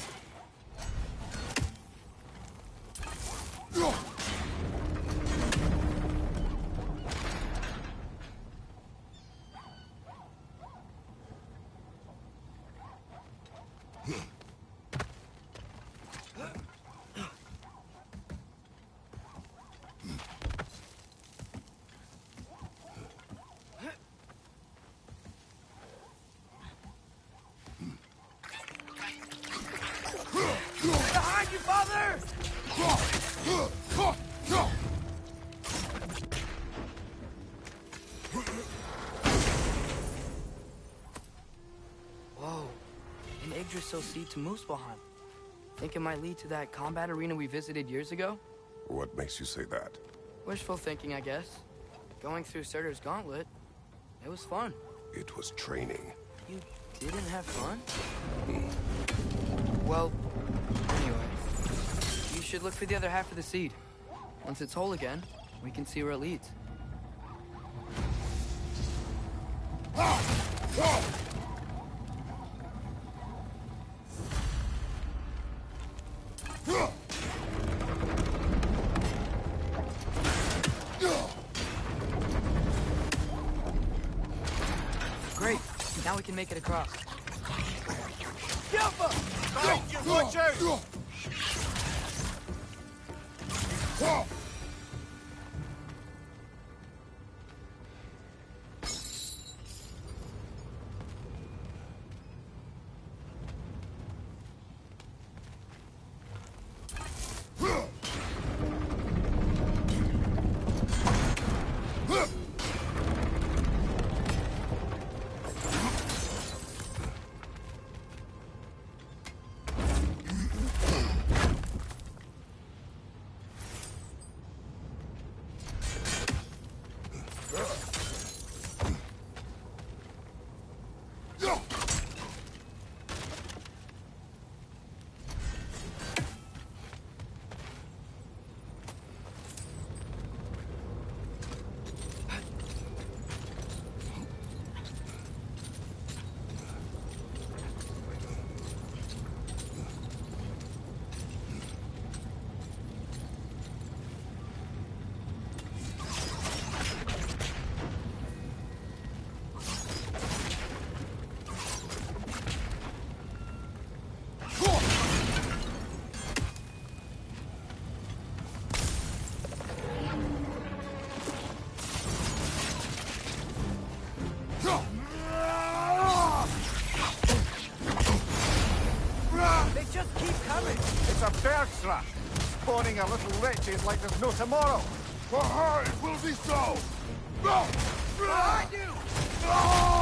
Behind you, father! Whoa, an Yggdrasil seed to Muspelheim. Think it might lead to that combat arena we visited years ago? What makes you say that? Wishful thinking, I guess. Going through Surtur's gauntlet, it was fun. It was training. You didn't have fun? Well, anyway, you should look for the other half of the seed. Once it's whole again, we can see where it leads. Great, now we can make it across. Watch out! Bergsra, spawning our little wretches like there's no tomorrow. For her, it will be so! No! Behind you! Behind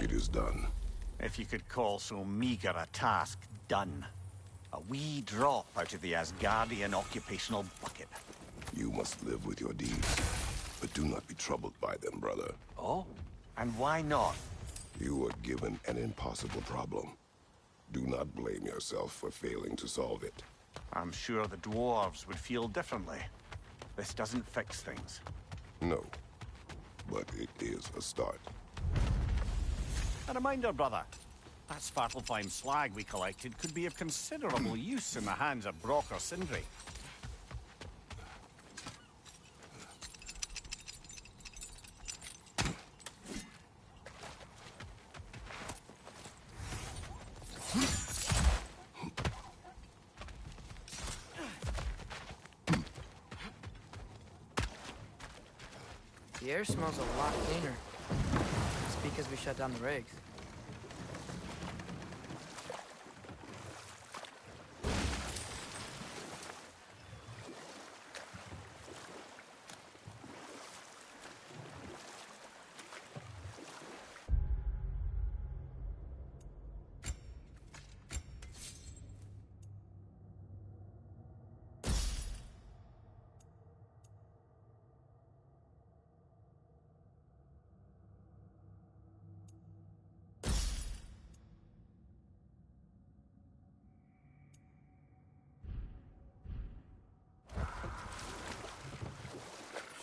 It is done. If you could call so meager a task done. A wee drop out of the Asgardian occupational bucket. You must live with your deeds, but do not be troubled by them, brother. Oh? And why not? You were given an impossible problem. Do not blame yourself for failing to solve it. I'm sure the dwarves would feel differently. This doesn't fix things. No, but it is a start. A reminder, brother. That Svartalfheim slag we collected could be of considerable use in the hands of Brock or Sindri. The air smells a lot cleaner. It's because we shut down the rigs.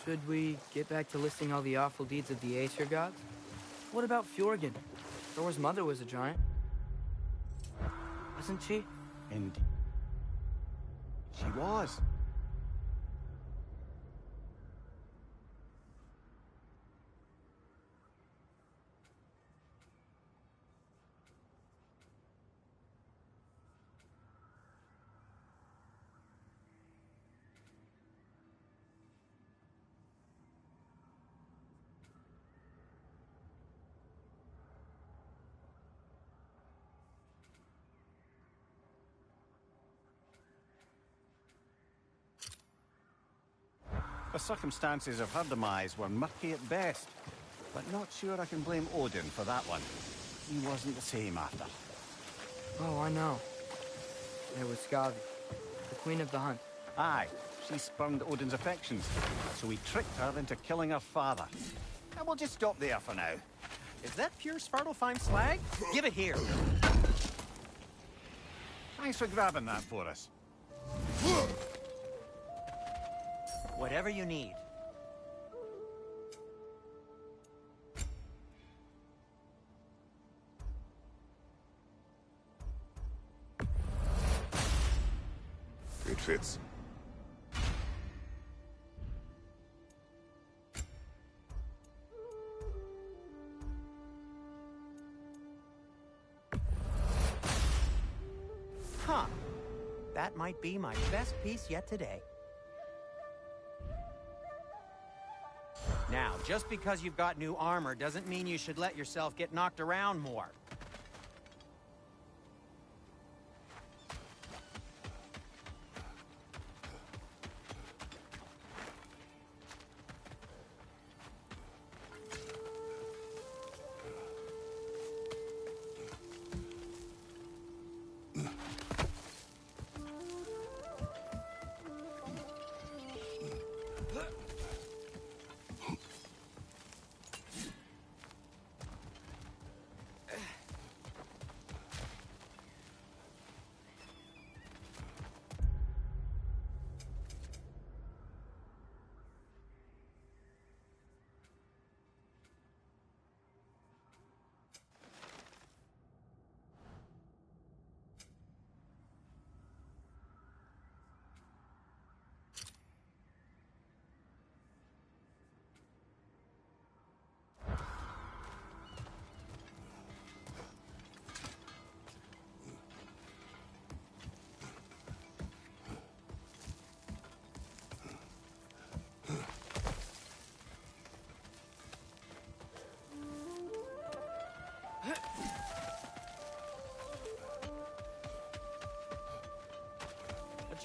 Should we get back to listing all the awful deeds of the Aesir gods? What about Fjorgen? Thor's mother was a giant. Wasn't she? Indeed. She was. The circumstances of her demise were murky at best, but not sure I can blame Odin for that one. He wasn't the same after. Oh, I know. There was Skavi, the queen of the hunt. Aye, she spurned Odin's affections, so he tricked her into killing her father. And we'll just stop there for now. Is that pure Svartalfheim slag? Give it here. Thanks for grabbing that for us. Whatever you need. It fits. Huh. That might be my best piece yet today. Now, just because you've got new armor doesn't mean you should let yourself get knocked around more.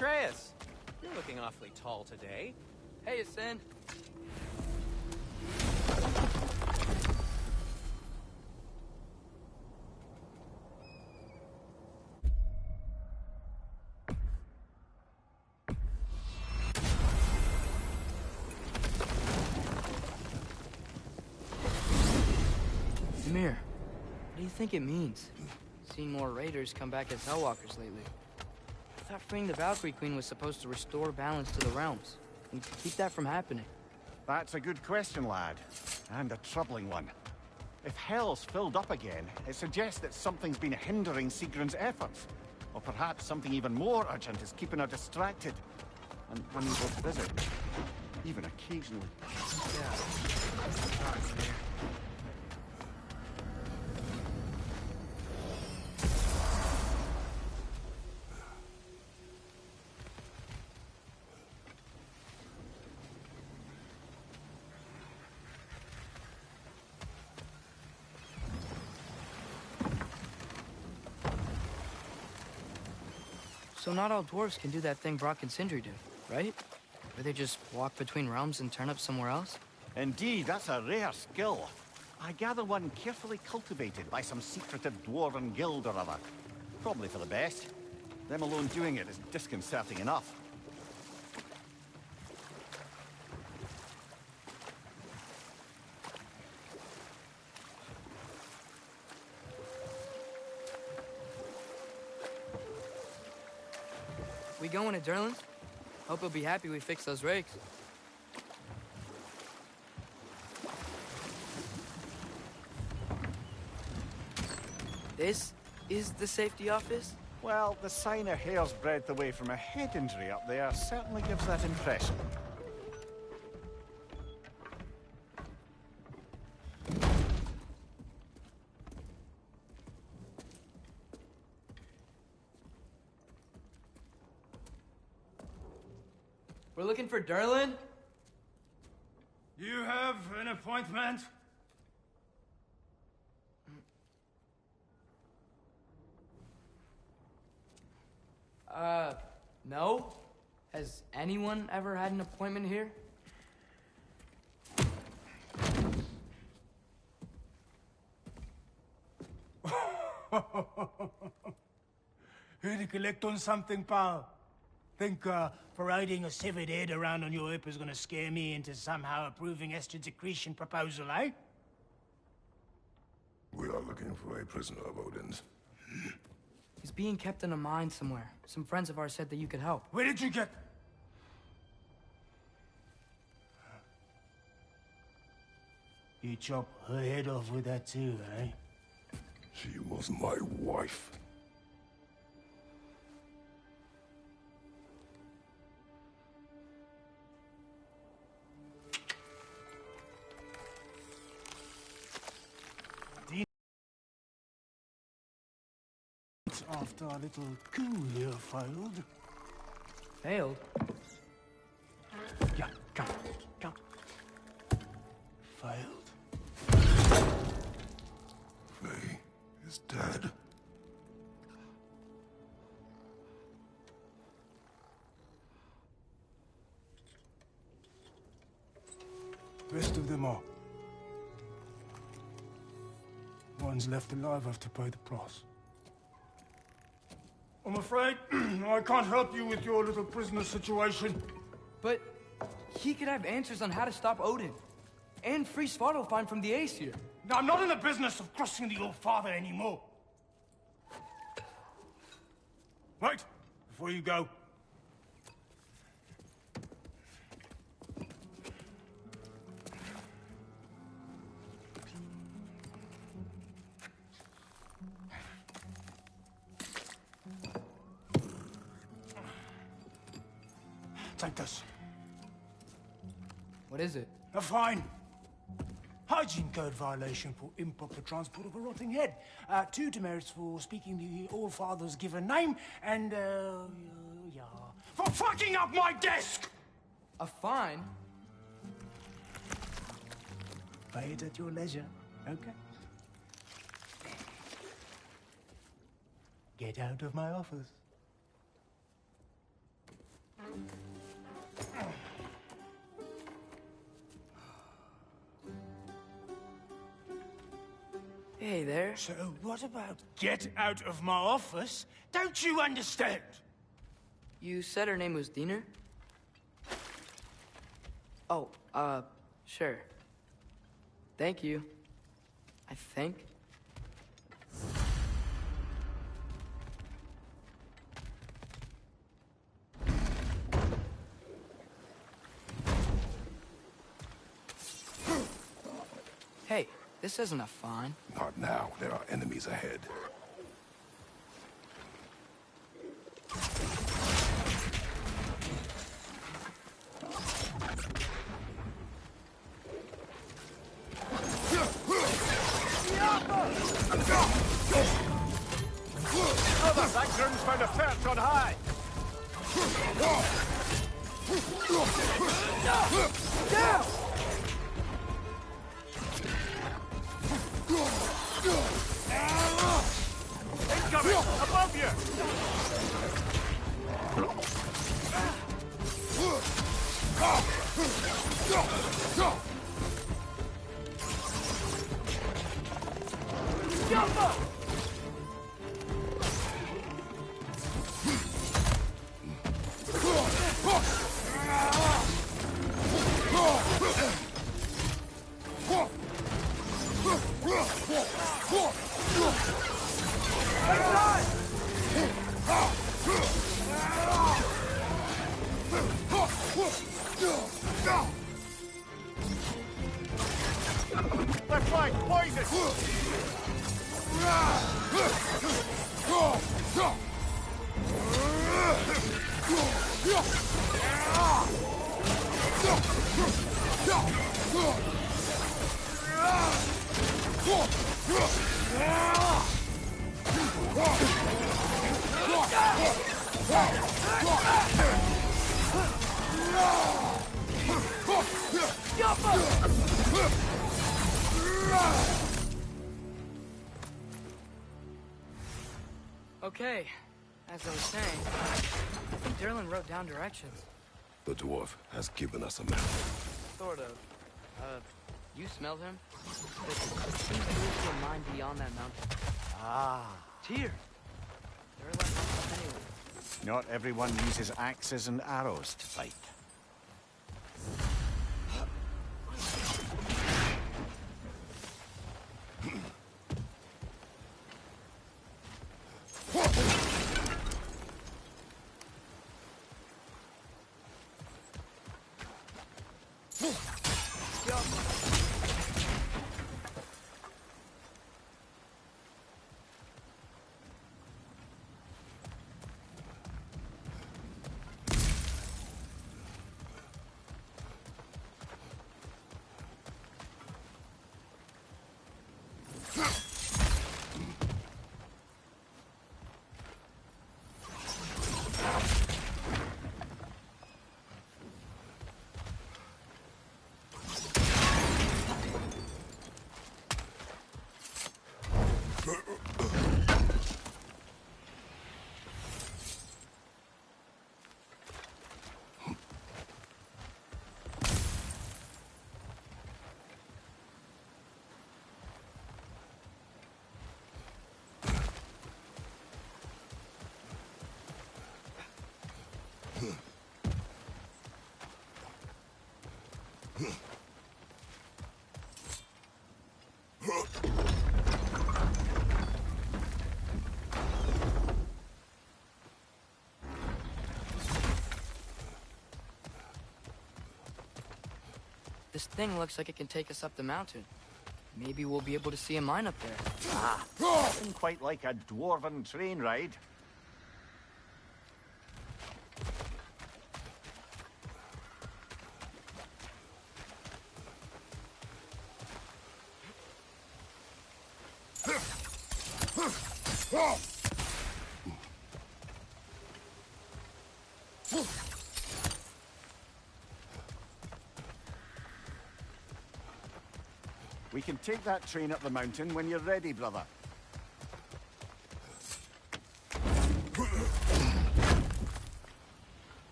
Atreus, you're looking awfully tall today. Hey, Ascend. Mir, what do you think it means? Seen more raiders come back as Hellwalkers lately. I thought freeing the Valkyrie Queen was supposed to restore balance to the realms and keep that from happening. That's a good question, lad. And a troubling one. If Hell's filled up again, it suggests that something's been hindering Sigrun's efforts. Or perhaps something even more urgent is keeping her distracted and unable to visit. Even occasionally. Yeah. Sorry, Mir. So not all dwarves can do that thing Brock and Sindri do, right? Where they just walk between realms and turn up somewhere else? Indeed, that's a rare skill. I gather one carefully cultivated by some secretive dwarven guild or other. Probably for the best. Them alone doing it is disconcerting enough. We going to Durland? Hope he'll be happy we fixed those rakes. This is the safety office? Well, the sign a hair's breadth away from a head injury up there certainly gives that impression. We're looking for Durland? You have an appointment? No? Has anyone ever had an appointment here? Here to collect on something, pal? Think, parading a severed head around on your hip is gonna scare me into somehow approving Esther's accretion proposal, eh? We are looking for a prisoner of Odin's. He's being kept in a mine somewhere. Some friends of ours said that you could help. Where did you get... You chop her head off with that too, eh? She was my wife. After our little coup here failed. Failed? Yeah, come, come. Failed. Faye is dead. Rest of them are. Ones left alive have to pay the price. I'm afraid I can't help you with your little prisoner situation. But he could have answers on how to stop Odin. And free Svartalfheim from the Aesir. I'm not in the business of crossing the old father anymore. Right, before you go. Take this. What is it? A fine. Hygiene code violation for improper transport of a rotting head. 2 demerits for speaking the All-Father's given name, and, yeah... for fucking up my desk! A fine? Pay it at your leisure, okay? Get out of my office. Hey there. So what about get out of my office? Don't you understand? You said her name was Diener? Oh, sure. Thank you. I think. Hey, this isn't a fawn. Not now. There are enemies ahead. Brothers, that groom's found a perch on high. Incoming! Above you! Left flank, poison! Okay, as I was saying, I think Derlin wrote down directions. The dwarf has given us a map. Sort of. You smelled him? But it seems to lead to a mine beyond that mountain. Ah. Tyr! Derlin helped us anyway. Not everyone uses axes and arrows to fight. This thing looks like it can take us up the mountain. Maybe we'll be able to see a mine up there. Ah, nothing quite like a dwarven train ride. We can take that train up the mountain when you're ready, brother.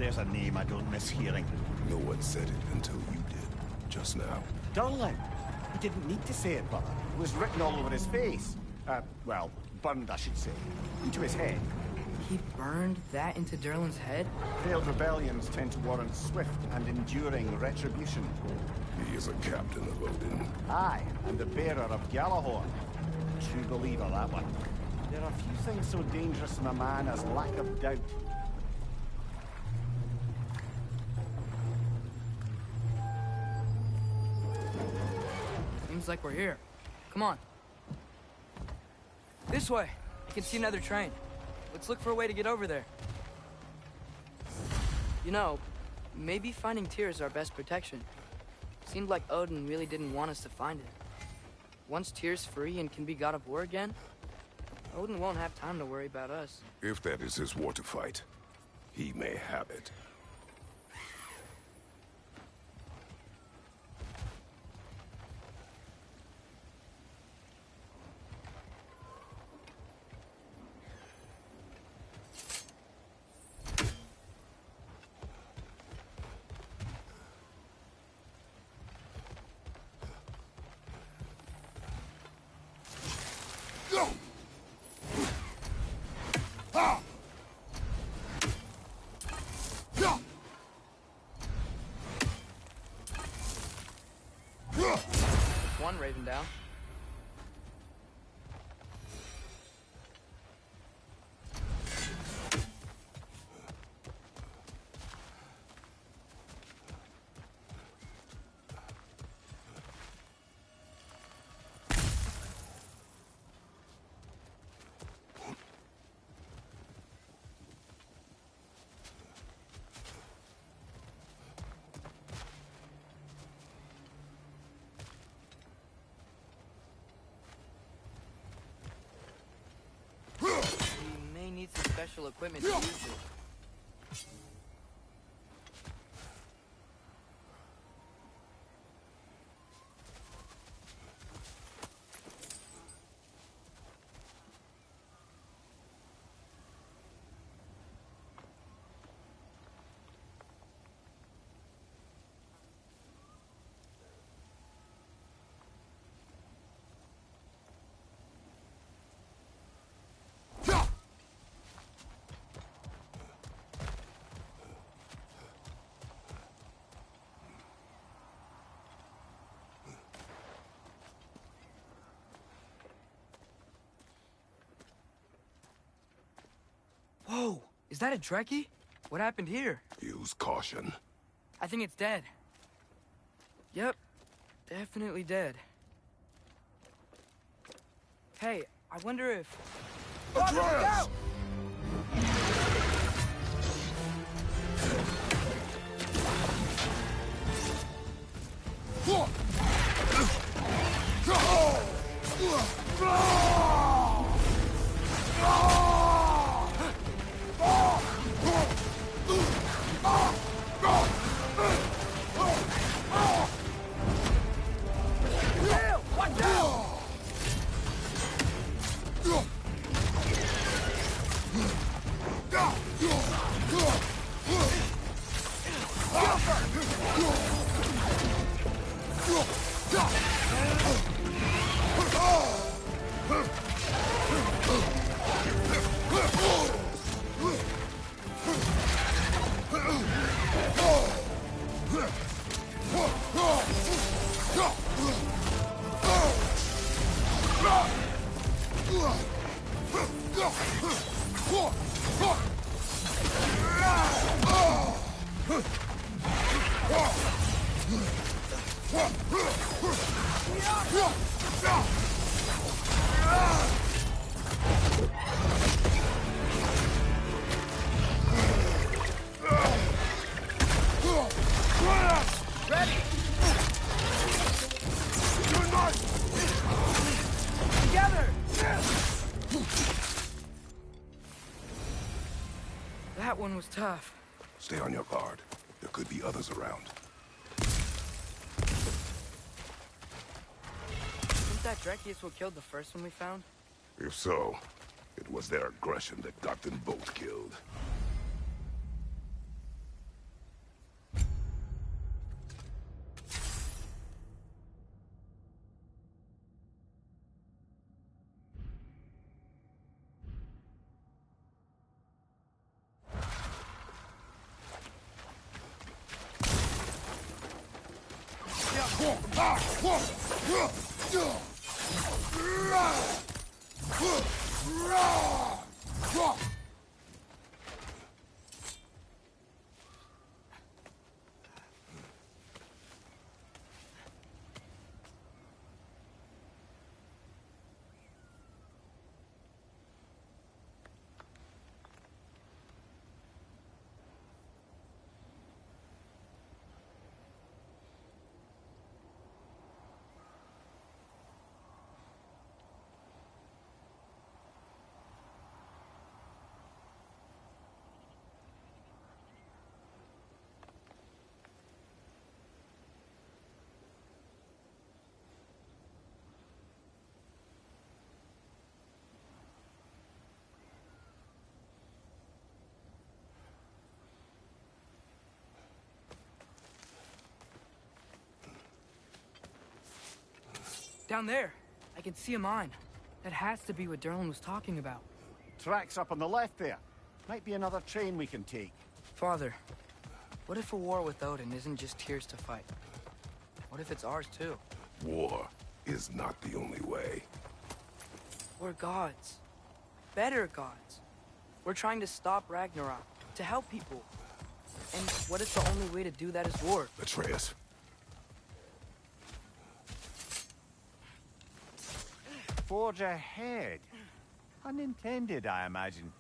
there's a name I don't miss hearing. No one said it until you did, just now. Durlin. He didn't need to say it, but it was written all over his face. Well, burned, I should say. Into his head. He burned that into Durlin's head? Failed rebellions tend to warrant swift and enduring retribution. He is a captain of Odin. Aye, and the bearer of Gjallarhorn. True believer, that one. There are few things so dangerous in a man as lack of doubt. Seems like we're here. Come on. This way. I can see another train. Let's look for a way to get over there. You know, maybe finding Tyr is our best protection. Seemed like Odin really didn't want us to find it. Once Tyr's free and can be god of war again, Odin won't have time to worry about us. If that is his war to fight, he may have it. One Raven down. Need some special equipment to use it. Whoa! Is that a Trekkie? What happened here? Use caution. I think it's dead. Yep. Definitely dead. Hey, I wonder if... Atreus! That one was tough. Stay on your guard. There could be others around. Think that Trekkie is what killed the first one we found? If so, it was their aggression that got them both killed. Down there, I can see a mine. That has to be what Derlin was talking about. Tracks up on the left there. Might be another train we can take. Father, what if a war with Odin isn't just Tyr's to fight? What if it's ours too? War is not the only way. We're gods. Better gods. We're trying to stop Ragnarok, to help people. And what if the only way to do that is war? Atreus. Forge ahead. Unintended, I imagine.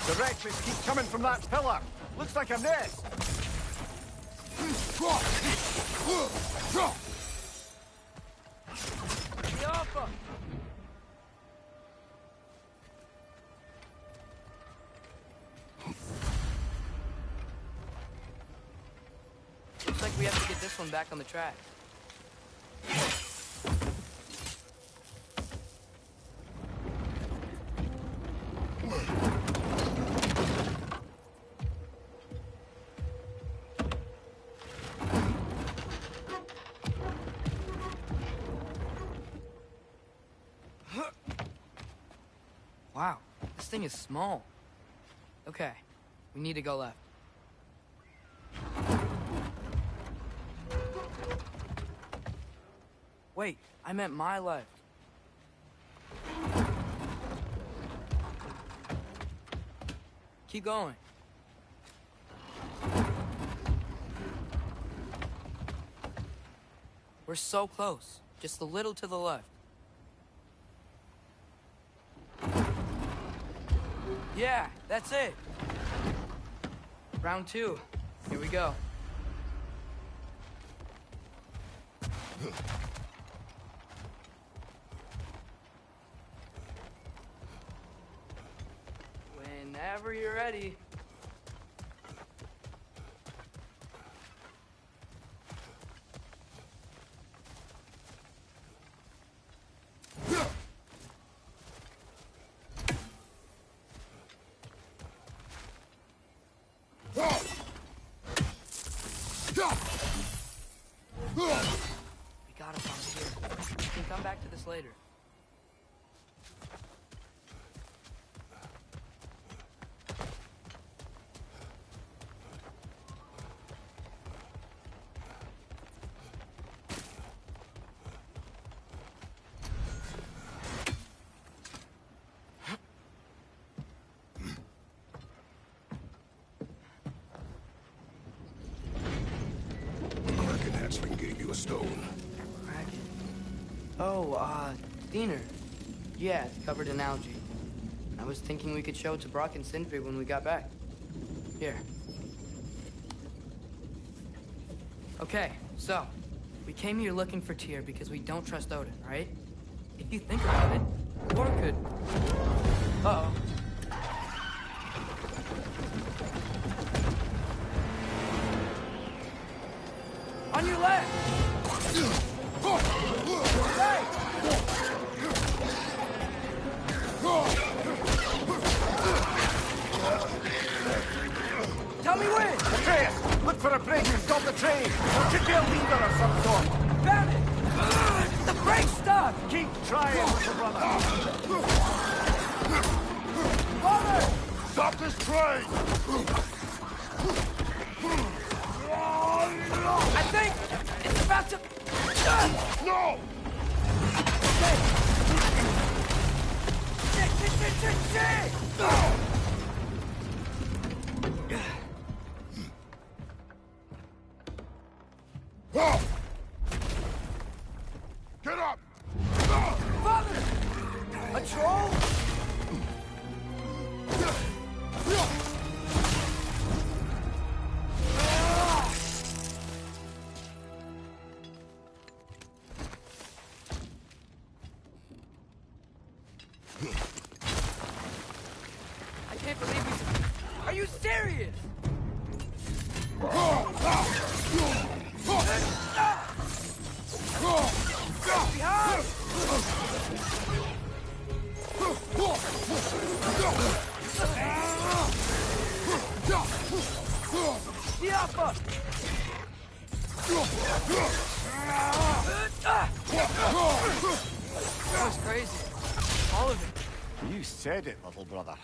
The wretches keep coming from that pillar. Looks like a nest. Looks like we have to get this one back on the track. Wow, this thing is small. Okay, we need to go left. Wait, I meant my left. Keep going. We're so close. Just a little to the left. Yeah, that's it. Round 2. Here we go. Whenever you're ready. We got it from here. We can come back to this later. Kraken hatchling gave you a stone. Kraken. Oh, Diener. Yeah, it's covered in algae. I was thinking we could show it to Brock and Sindri when we got back. Here. Okay, so, we came here looking for Tyr because we don't trust Odin, right? If you think about it, War could... Uh-oh. On your left! Hey! Tell me when! Atreus, look for a break and stop the train. There should be a leader of some sort. Found it! The brake stuck! Keep trying, little brother. Father! Stop this train! I think it's about to... No! Shit! Get up! Father! A troll? I can't believe we... Are you serious? Behind! Diapa! That was crazy. All of it. You said it, little brother.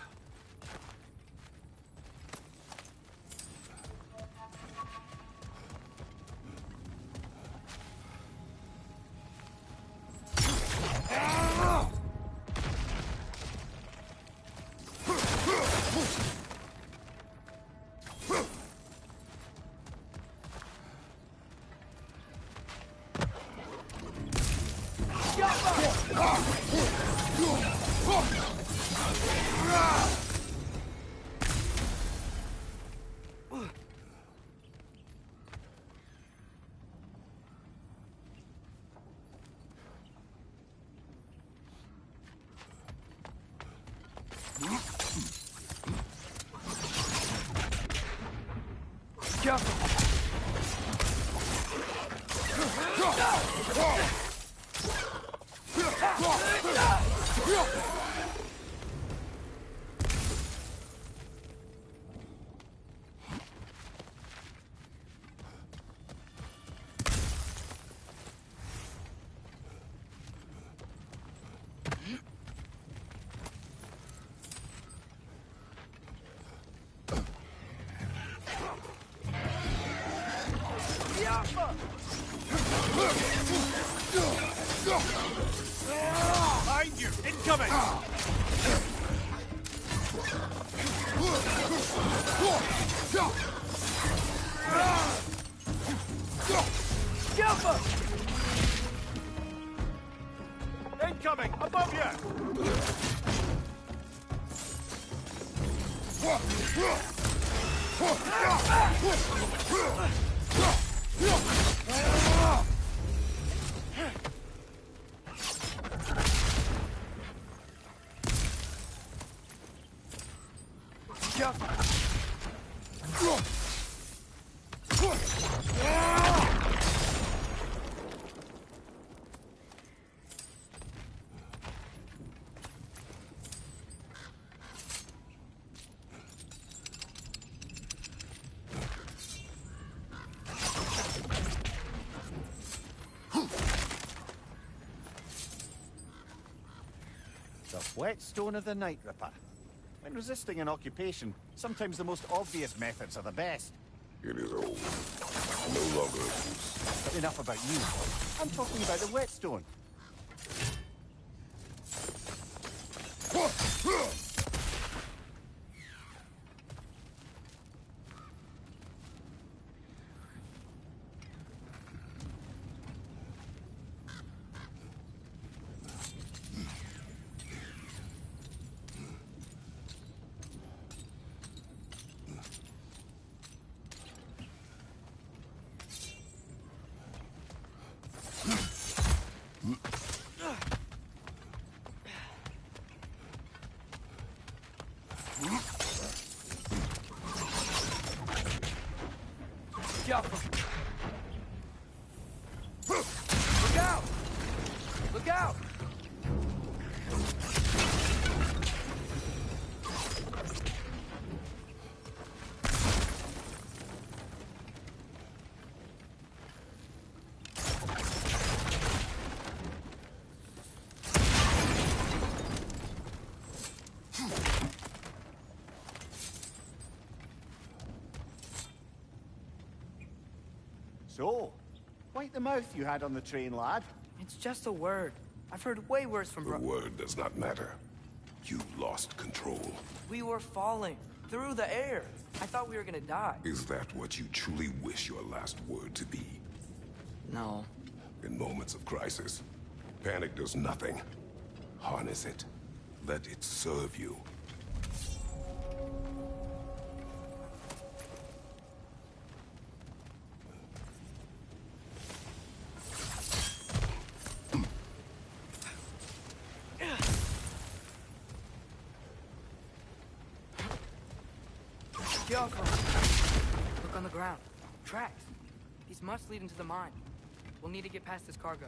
Behind you! Incoming! Incoming! Above you! The whetstone of the Night Ripper. When resisting an occupation, sometimes the most obvious methods are the best. It is old. No longer of use. But enough about you. I'm talking about the whetstone. Look out! Look out! So, wipe the mouth you had on the train, lad. It's just a word. I've heard way worse from The word does not matter. You lost control. We were falling through the air. I thought we were gonna die. Is that what you truly wish your last word to be? No. In moments of crisis, panic does nothing. Harness it. Let it serve you. Look on the ground. Tracks. These must lead into the mine. We'll need to get past this cargo.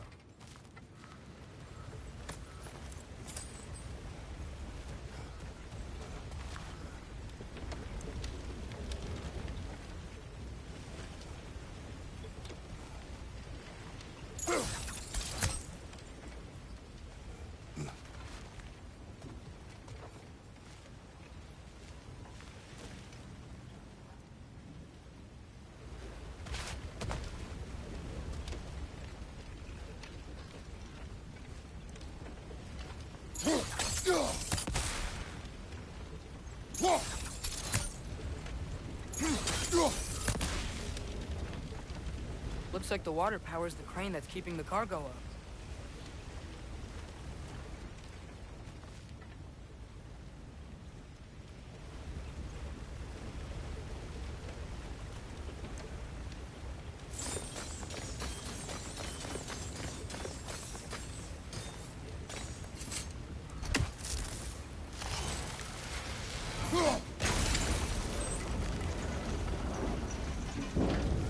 Looks like the water powers the crane that's keeping the cargo up.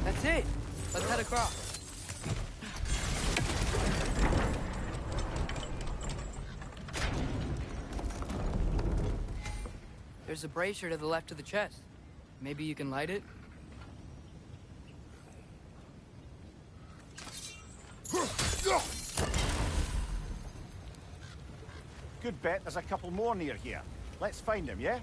That's it. Let's head across. There's a brazier to the left of the chest. Maybe you can light it? Good bet there's a couple more near here. Let's find them, yeah?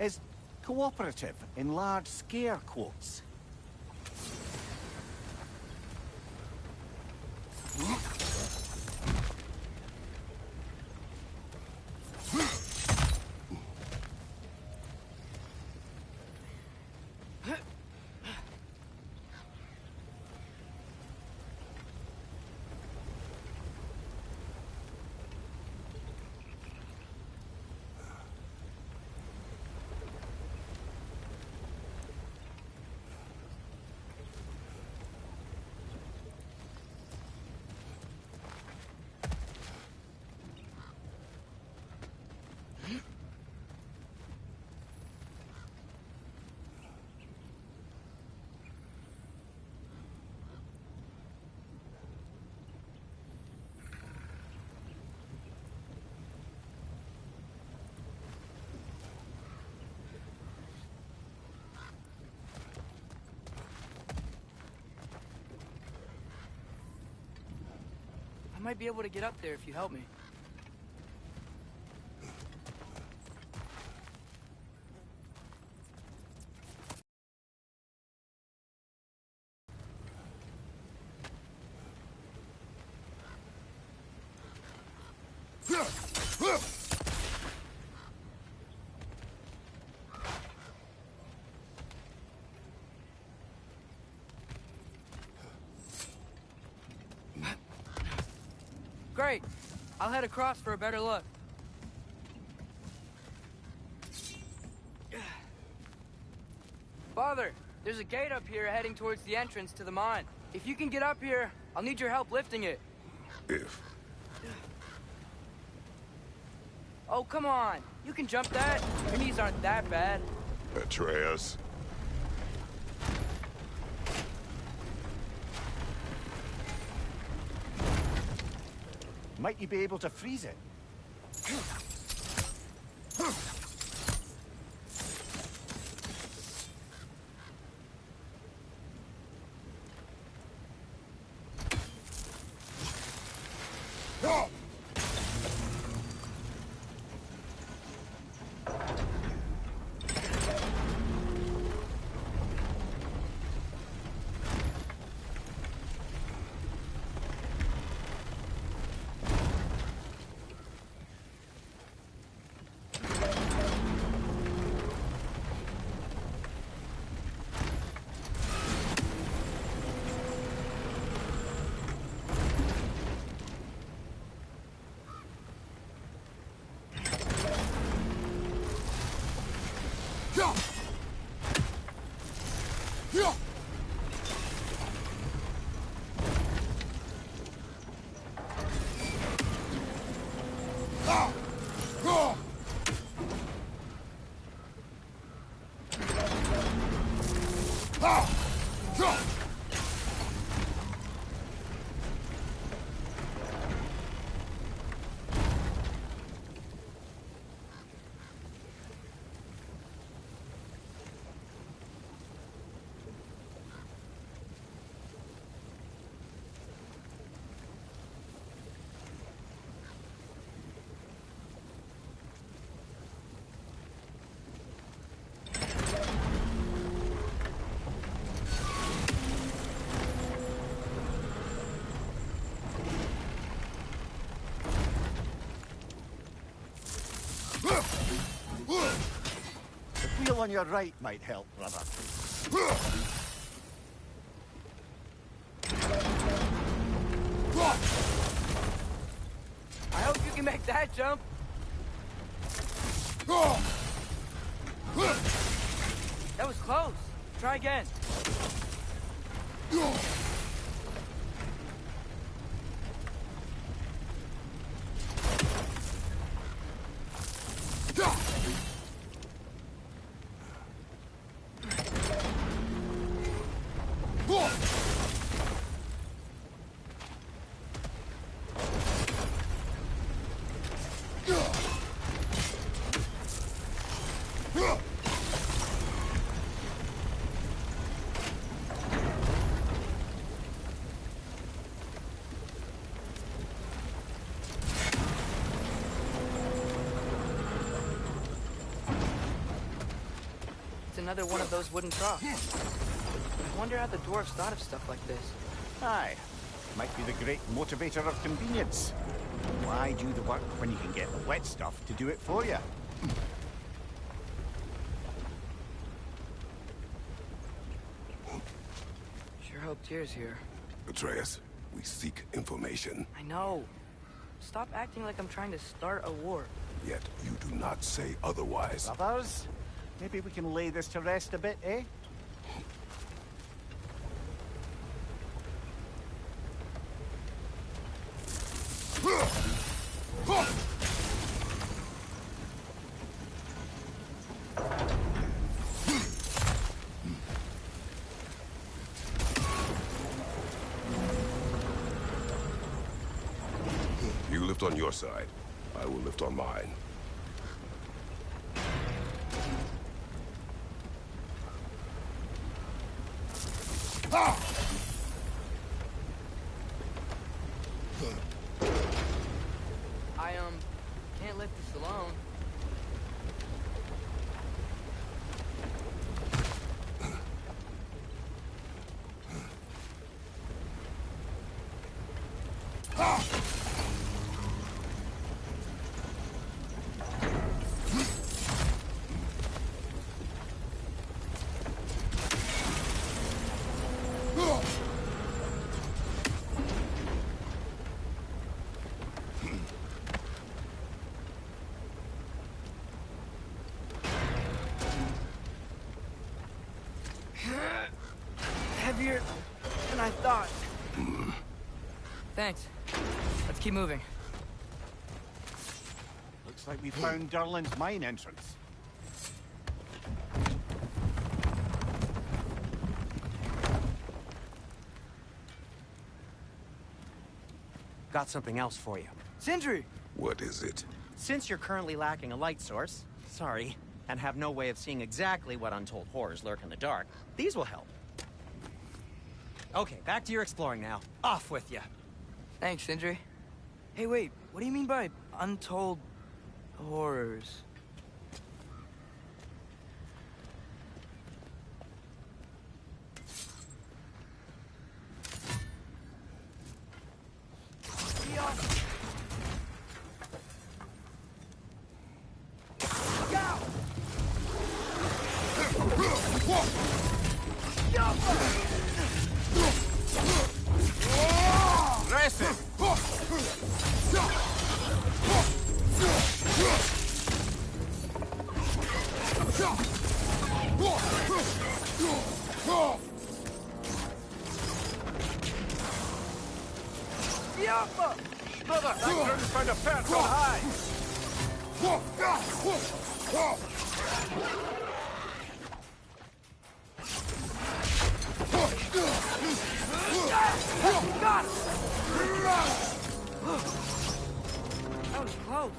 Is cooperative in large scare quotes. I might be able to get up there if you help me. Great. I'll head across for a better look. Father, there's a gate up here heading towards the entrance to the mine. If you can get up here, I'll need your help lifting it. If. Oh, come on. You can jump that. Your knees aren't that bad. Atreus. Might you be able to freeze it? The wheel on your right might help, brother. I hope you can make that jump. That was close. Try again. another one of those wooden troughs. I wonder how the dwarves thought of stuff like this. Aye. Might be the great motivator of convenience. Why do the work when you can get the wet stuff to do it for you? Sure hope Tyr's here. Atreus, we seek information. I know. Stop acting like I'm trying to start a war. Yet you do not say otherwise. Brothers, maybe we can lay this to rest a bit, eh? You lift on your side. I will lift on mine. I, can't lift this alone. Heavier than I thought. Thanks. Let's keep moving. Looks like we found Durlin's mine entrance. Got something else for you. Sindri! What is it? Since you're currently lacking a light source, sorry, and have no way of seeing exactly what untold horrors lurk in the dark, these will help. Okay, back to your exploring now. Off with you. Thanks, Sindri. Hey, wait, what do you mean by untold horrors? Brother, that ground's found a perch on high! Got it! That was close.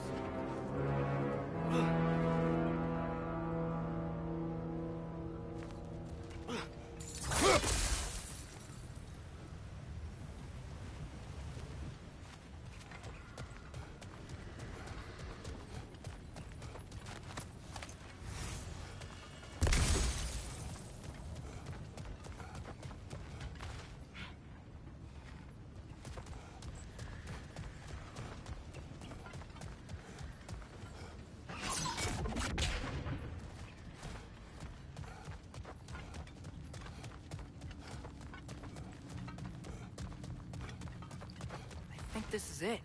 I think this is it.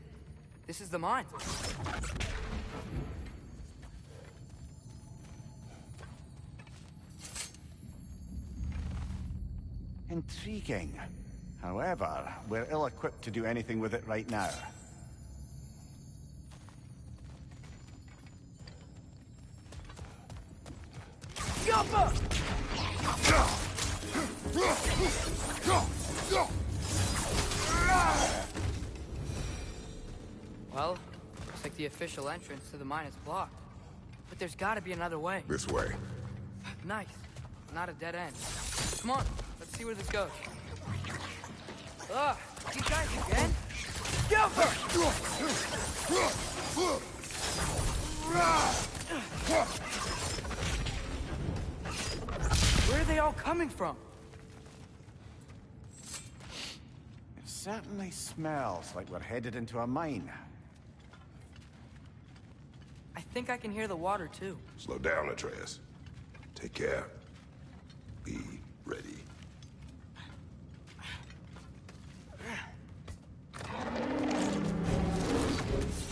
This is the mine. Intriguing. However, we're ill-equipped to do anything with it right now. Well, looks like the official entrance to the mine is blocked. But there's gotta be another way. This way. Nice. Not a dead end. Come on, let's see where this goes. Ugh, you guys again? Where are they all coming from? It certainly smells like we're headed into a mine. I think I can hear the water, too. Slow down, Atreus. Take care. Be ready.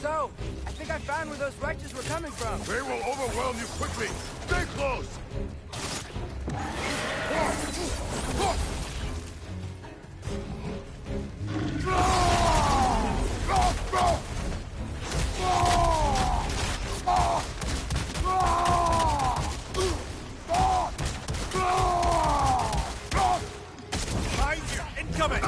So, I think I found where those wretches were coming from. They will overwhelm you quickly. Stay close! Behind you! Incoming!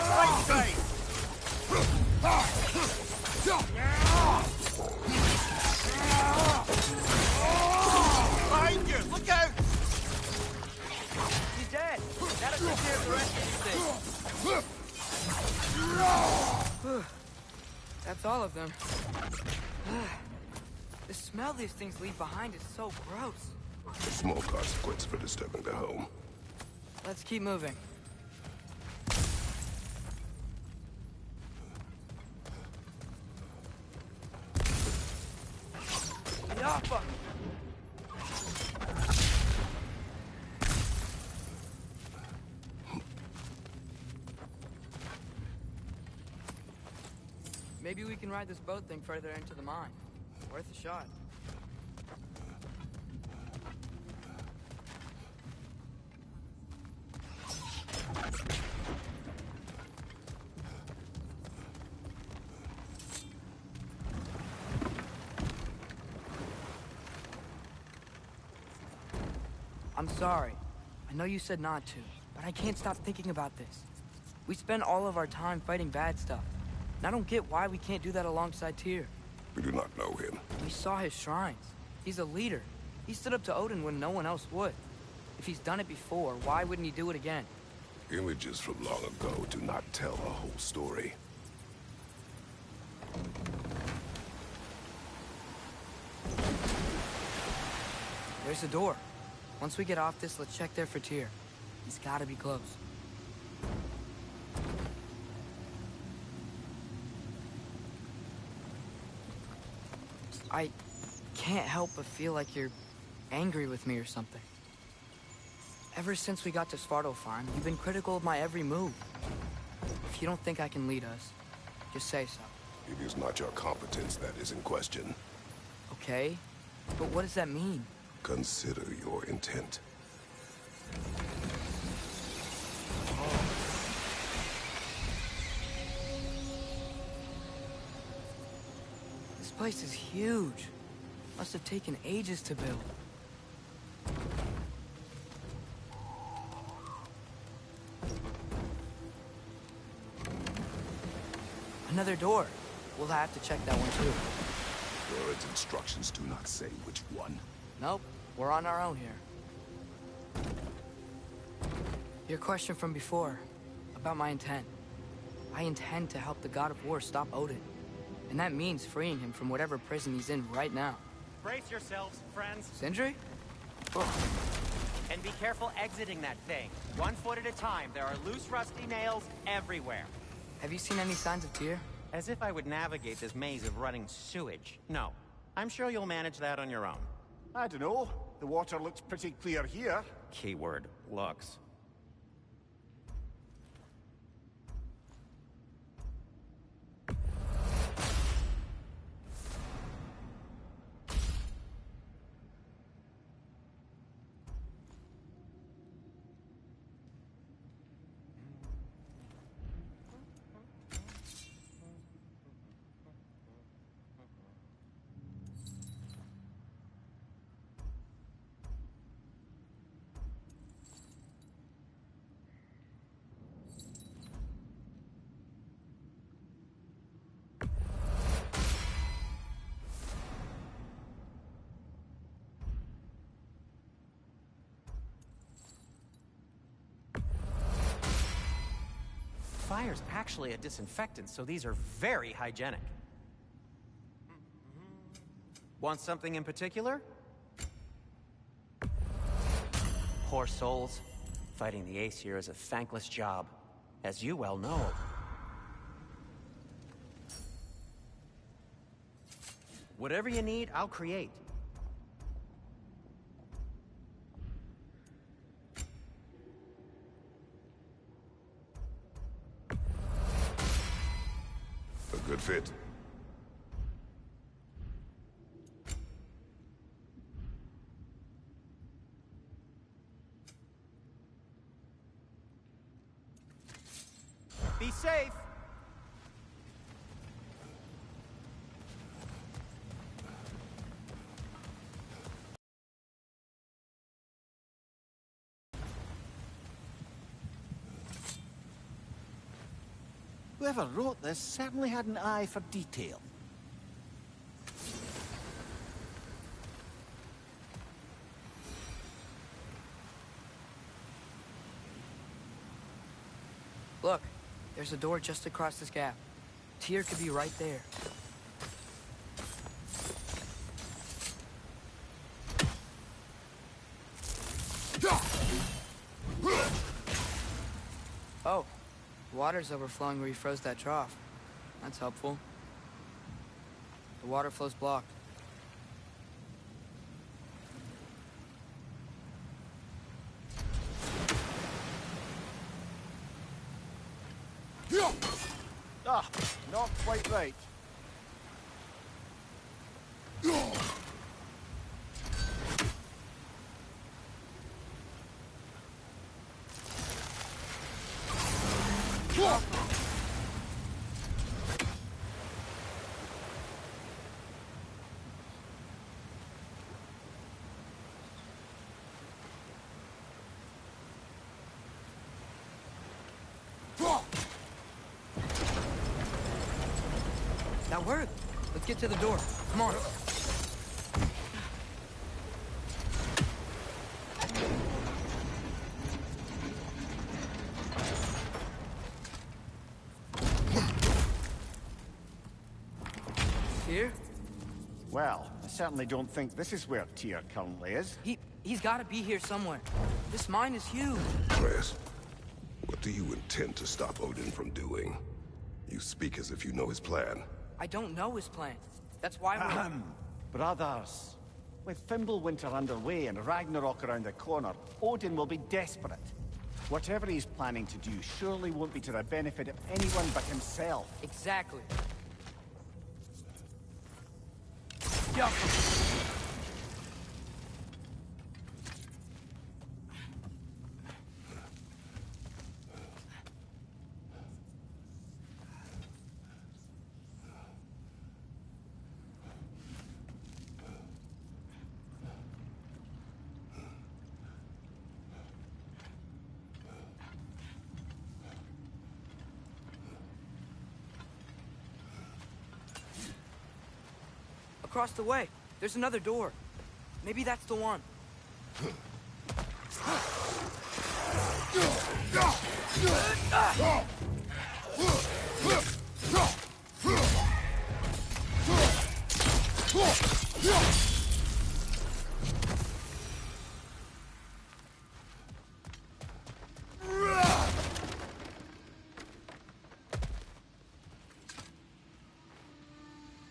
Right side! Behind you! Look out! He's dead. That'll take care of the rest of these things. That's all of them. The smell these things leave behind is so gross. A small consequence for disturbing their home. Let's keep moving. Yappa! Maybe we can ride this boat thing further into the mine. Worth a shot. I'm sorry. I know you said not to, but I can't stop thinking about this. We spend all of our time fighting bad stuff. And I don't get why we can't do that alongside Tyr. We do not know him. We saw his shrines. He's a leader. He stood up to Odin when no one else would. If he's done it before, why wouldn't he do it again? Images from long ago do not tell a whole story. There's a door. Once we get off this, let's check there for Tyr. He's gotta be close. I can't help but feel like you're angry with me or something. Ever since we got to Svartalfheim, you've been critical of my every move. If you don't think I can lead us, just say so. It is not your competence that is in question. Okay? But what does that mean? Consider your intent. This place is huge. Must have taken ages to build. Another door. We'll have to check that one too. Word's instructions do not say which one. Nope, we're on our own here. Your question from before, about my intent. I intend to help the God of War stop Odin. And that means freeing him from whatever prison he's in right now. Brace yourselves, friends. Sindri? And be careful exiting that thing. 1 foot at a time. There are loose, rusty nails everywhere. Have you seen any signs of Tyr? As if I would navigate this maze of running sewage. No. I'm sure you'll manage that on your own. I don't know. The water looks pretty clear here. Keyword, looks. fire's actually a disinfectant, so these are very hygienic. Want something in particular? Poor souls. Fighting the Aesir is a thankless job, as you well know. Whatever you need, I'll create. A good fit. Be safe! Whoever wrote this certainly had an eye for detail. Look, there's a door just across this gap. Tyr could be right there. Oh, water's overflowing where you froze that trough. That's helpful. The water flow's blocked. Ah, not quite right. That worked. Let's get to the door. Come on. Tyr? Well, I certainly don't think this is where Tyr currently is. He's got to be here somewhere. This mine is huge. Atreus, what do you intend to stop Odin from doing? You speak as if you know his plan. I don't know his plan. That's why we're... Brothers, with Fimbulwinter underway and Ragnarok around the corner, Odin will be desperate. Whatever he's planning to do surely won't be to the benefit of anyone but himself. Exactly. Yeah. Across the way, there's another door. Maybe that's the one.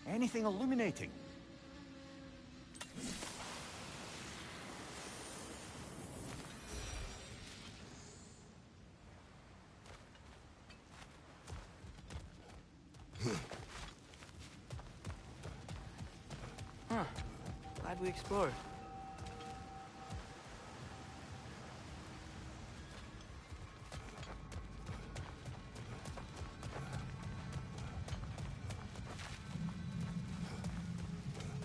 Anything illuminating? Huh. Glad we explored.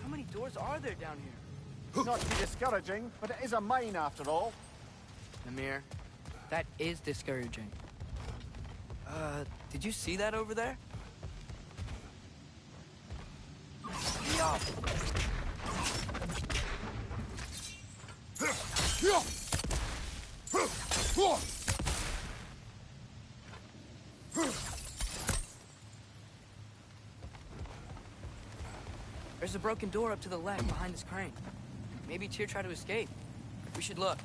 How many doors are there down here? Not to be discouraging, but it is a mine after all. Namir, that is discouraging. Did you see that over there? There's a broken door up to the left behind this crane. Maybe Tyr tried to escape. We should look.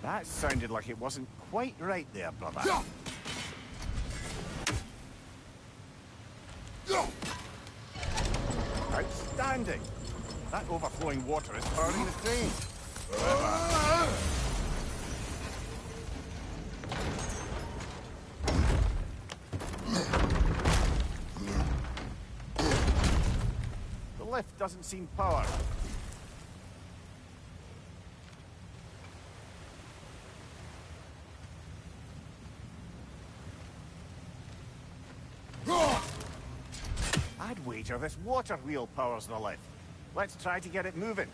That sounded like it wasn't quite right there, brother. Outstanding! That overflowing water is powering the crane. The lift doesn't seem powered. I'd wager this water wheel powers the lift. Let's try to get it moving.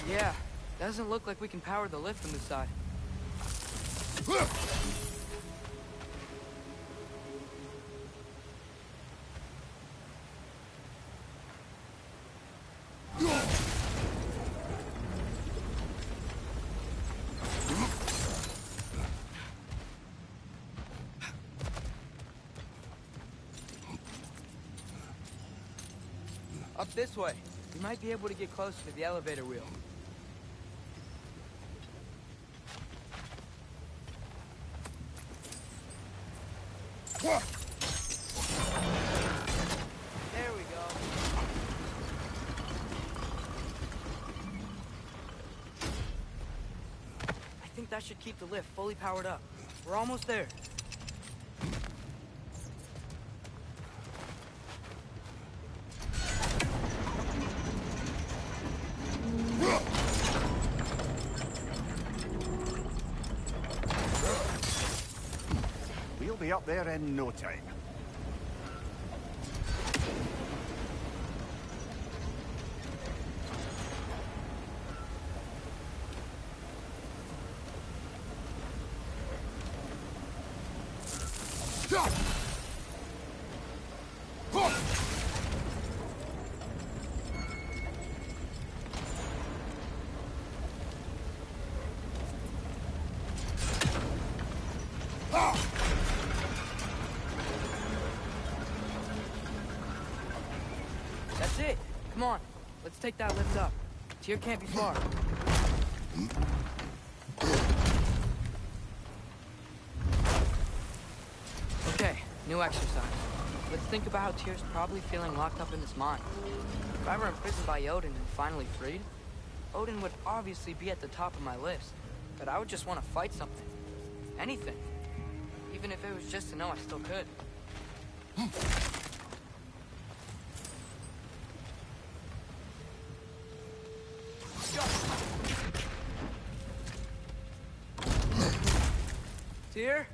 Yeah, doesn't look like we can power the lift from this side. Up this way. We might be able to get closer to the elevator wheel. There we go. I think that should keep the lift fully powered up. We're almost there. We'll be up there in no time. That's it. Come on. Let's take that lift up. Tyr can't be far. Okay, new exercise. Let's think about how Tyr's probably feeling locked up in this mine. If I were imprisoned by Odin and finally freed, Odin would obviously be at the top of my list. But I would just want to fight something. Anything. Even if it was just to know I still could. Tyr?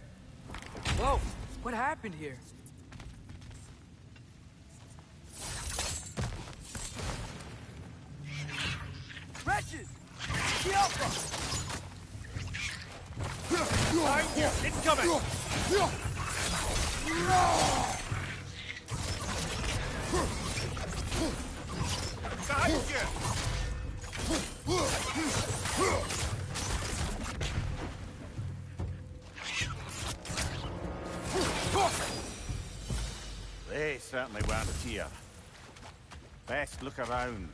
Whoa, what happened here? Wretches! The Alpha! Incoming! Behind you! They certainly weren't here. Best look around.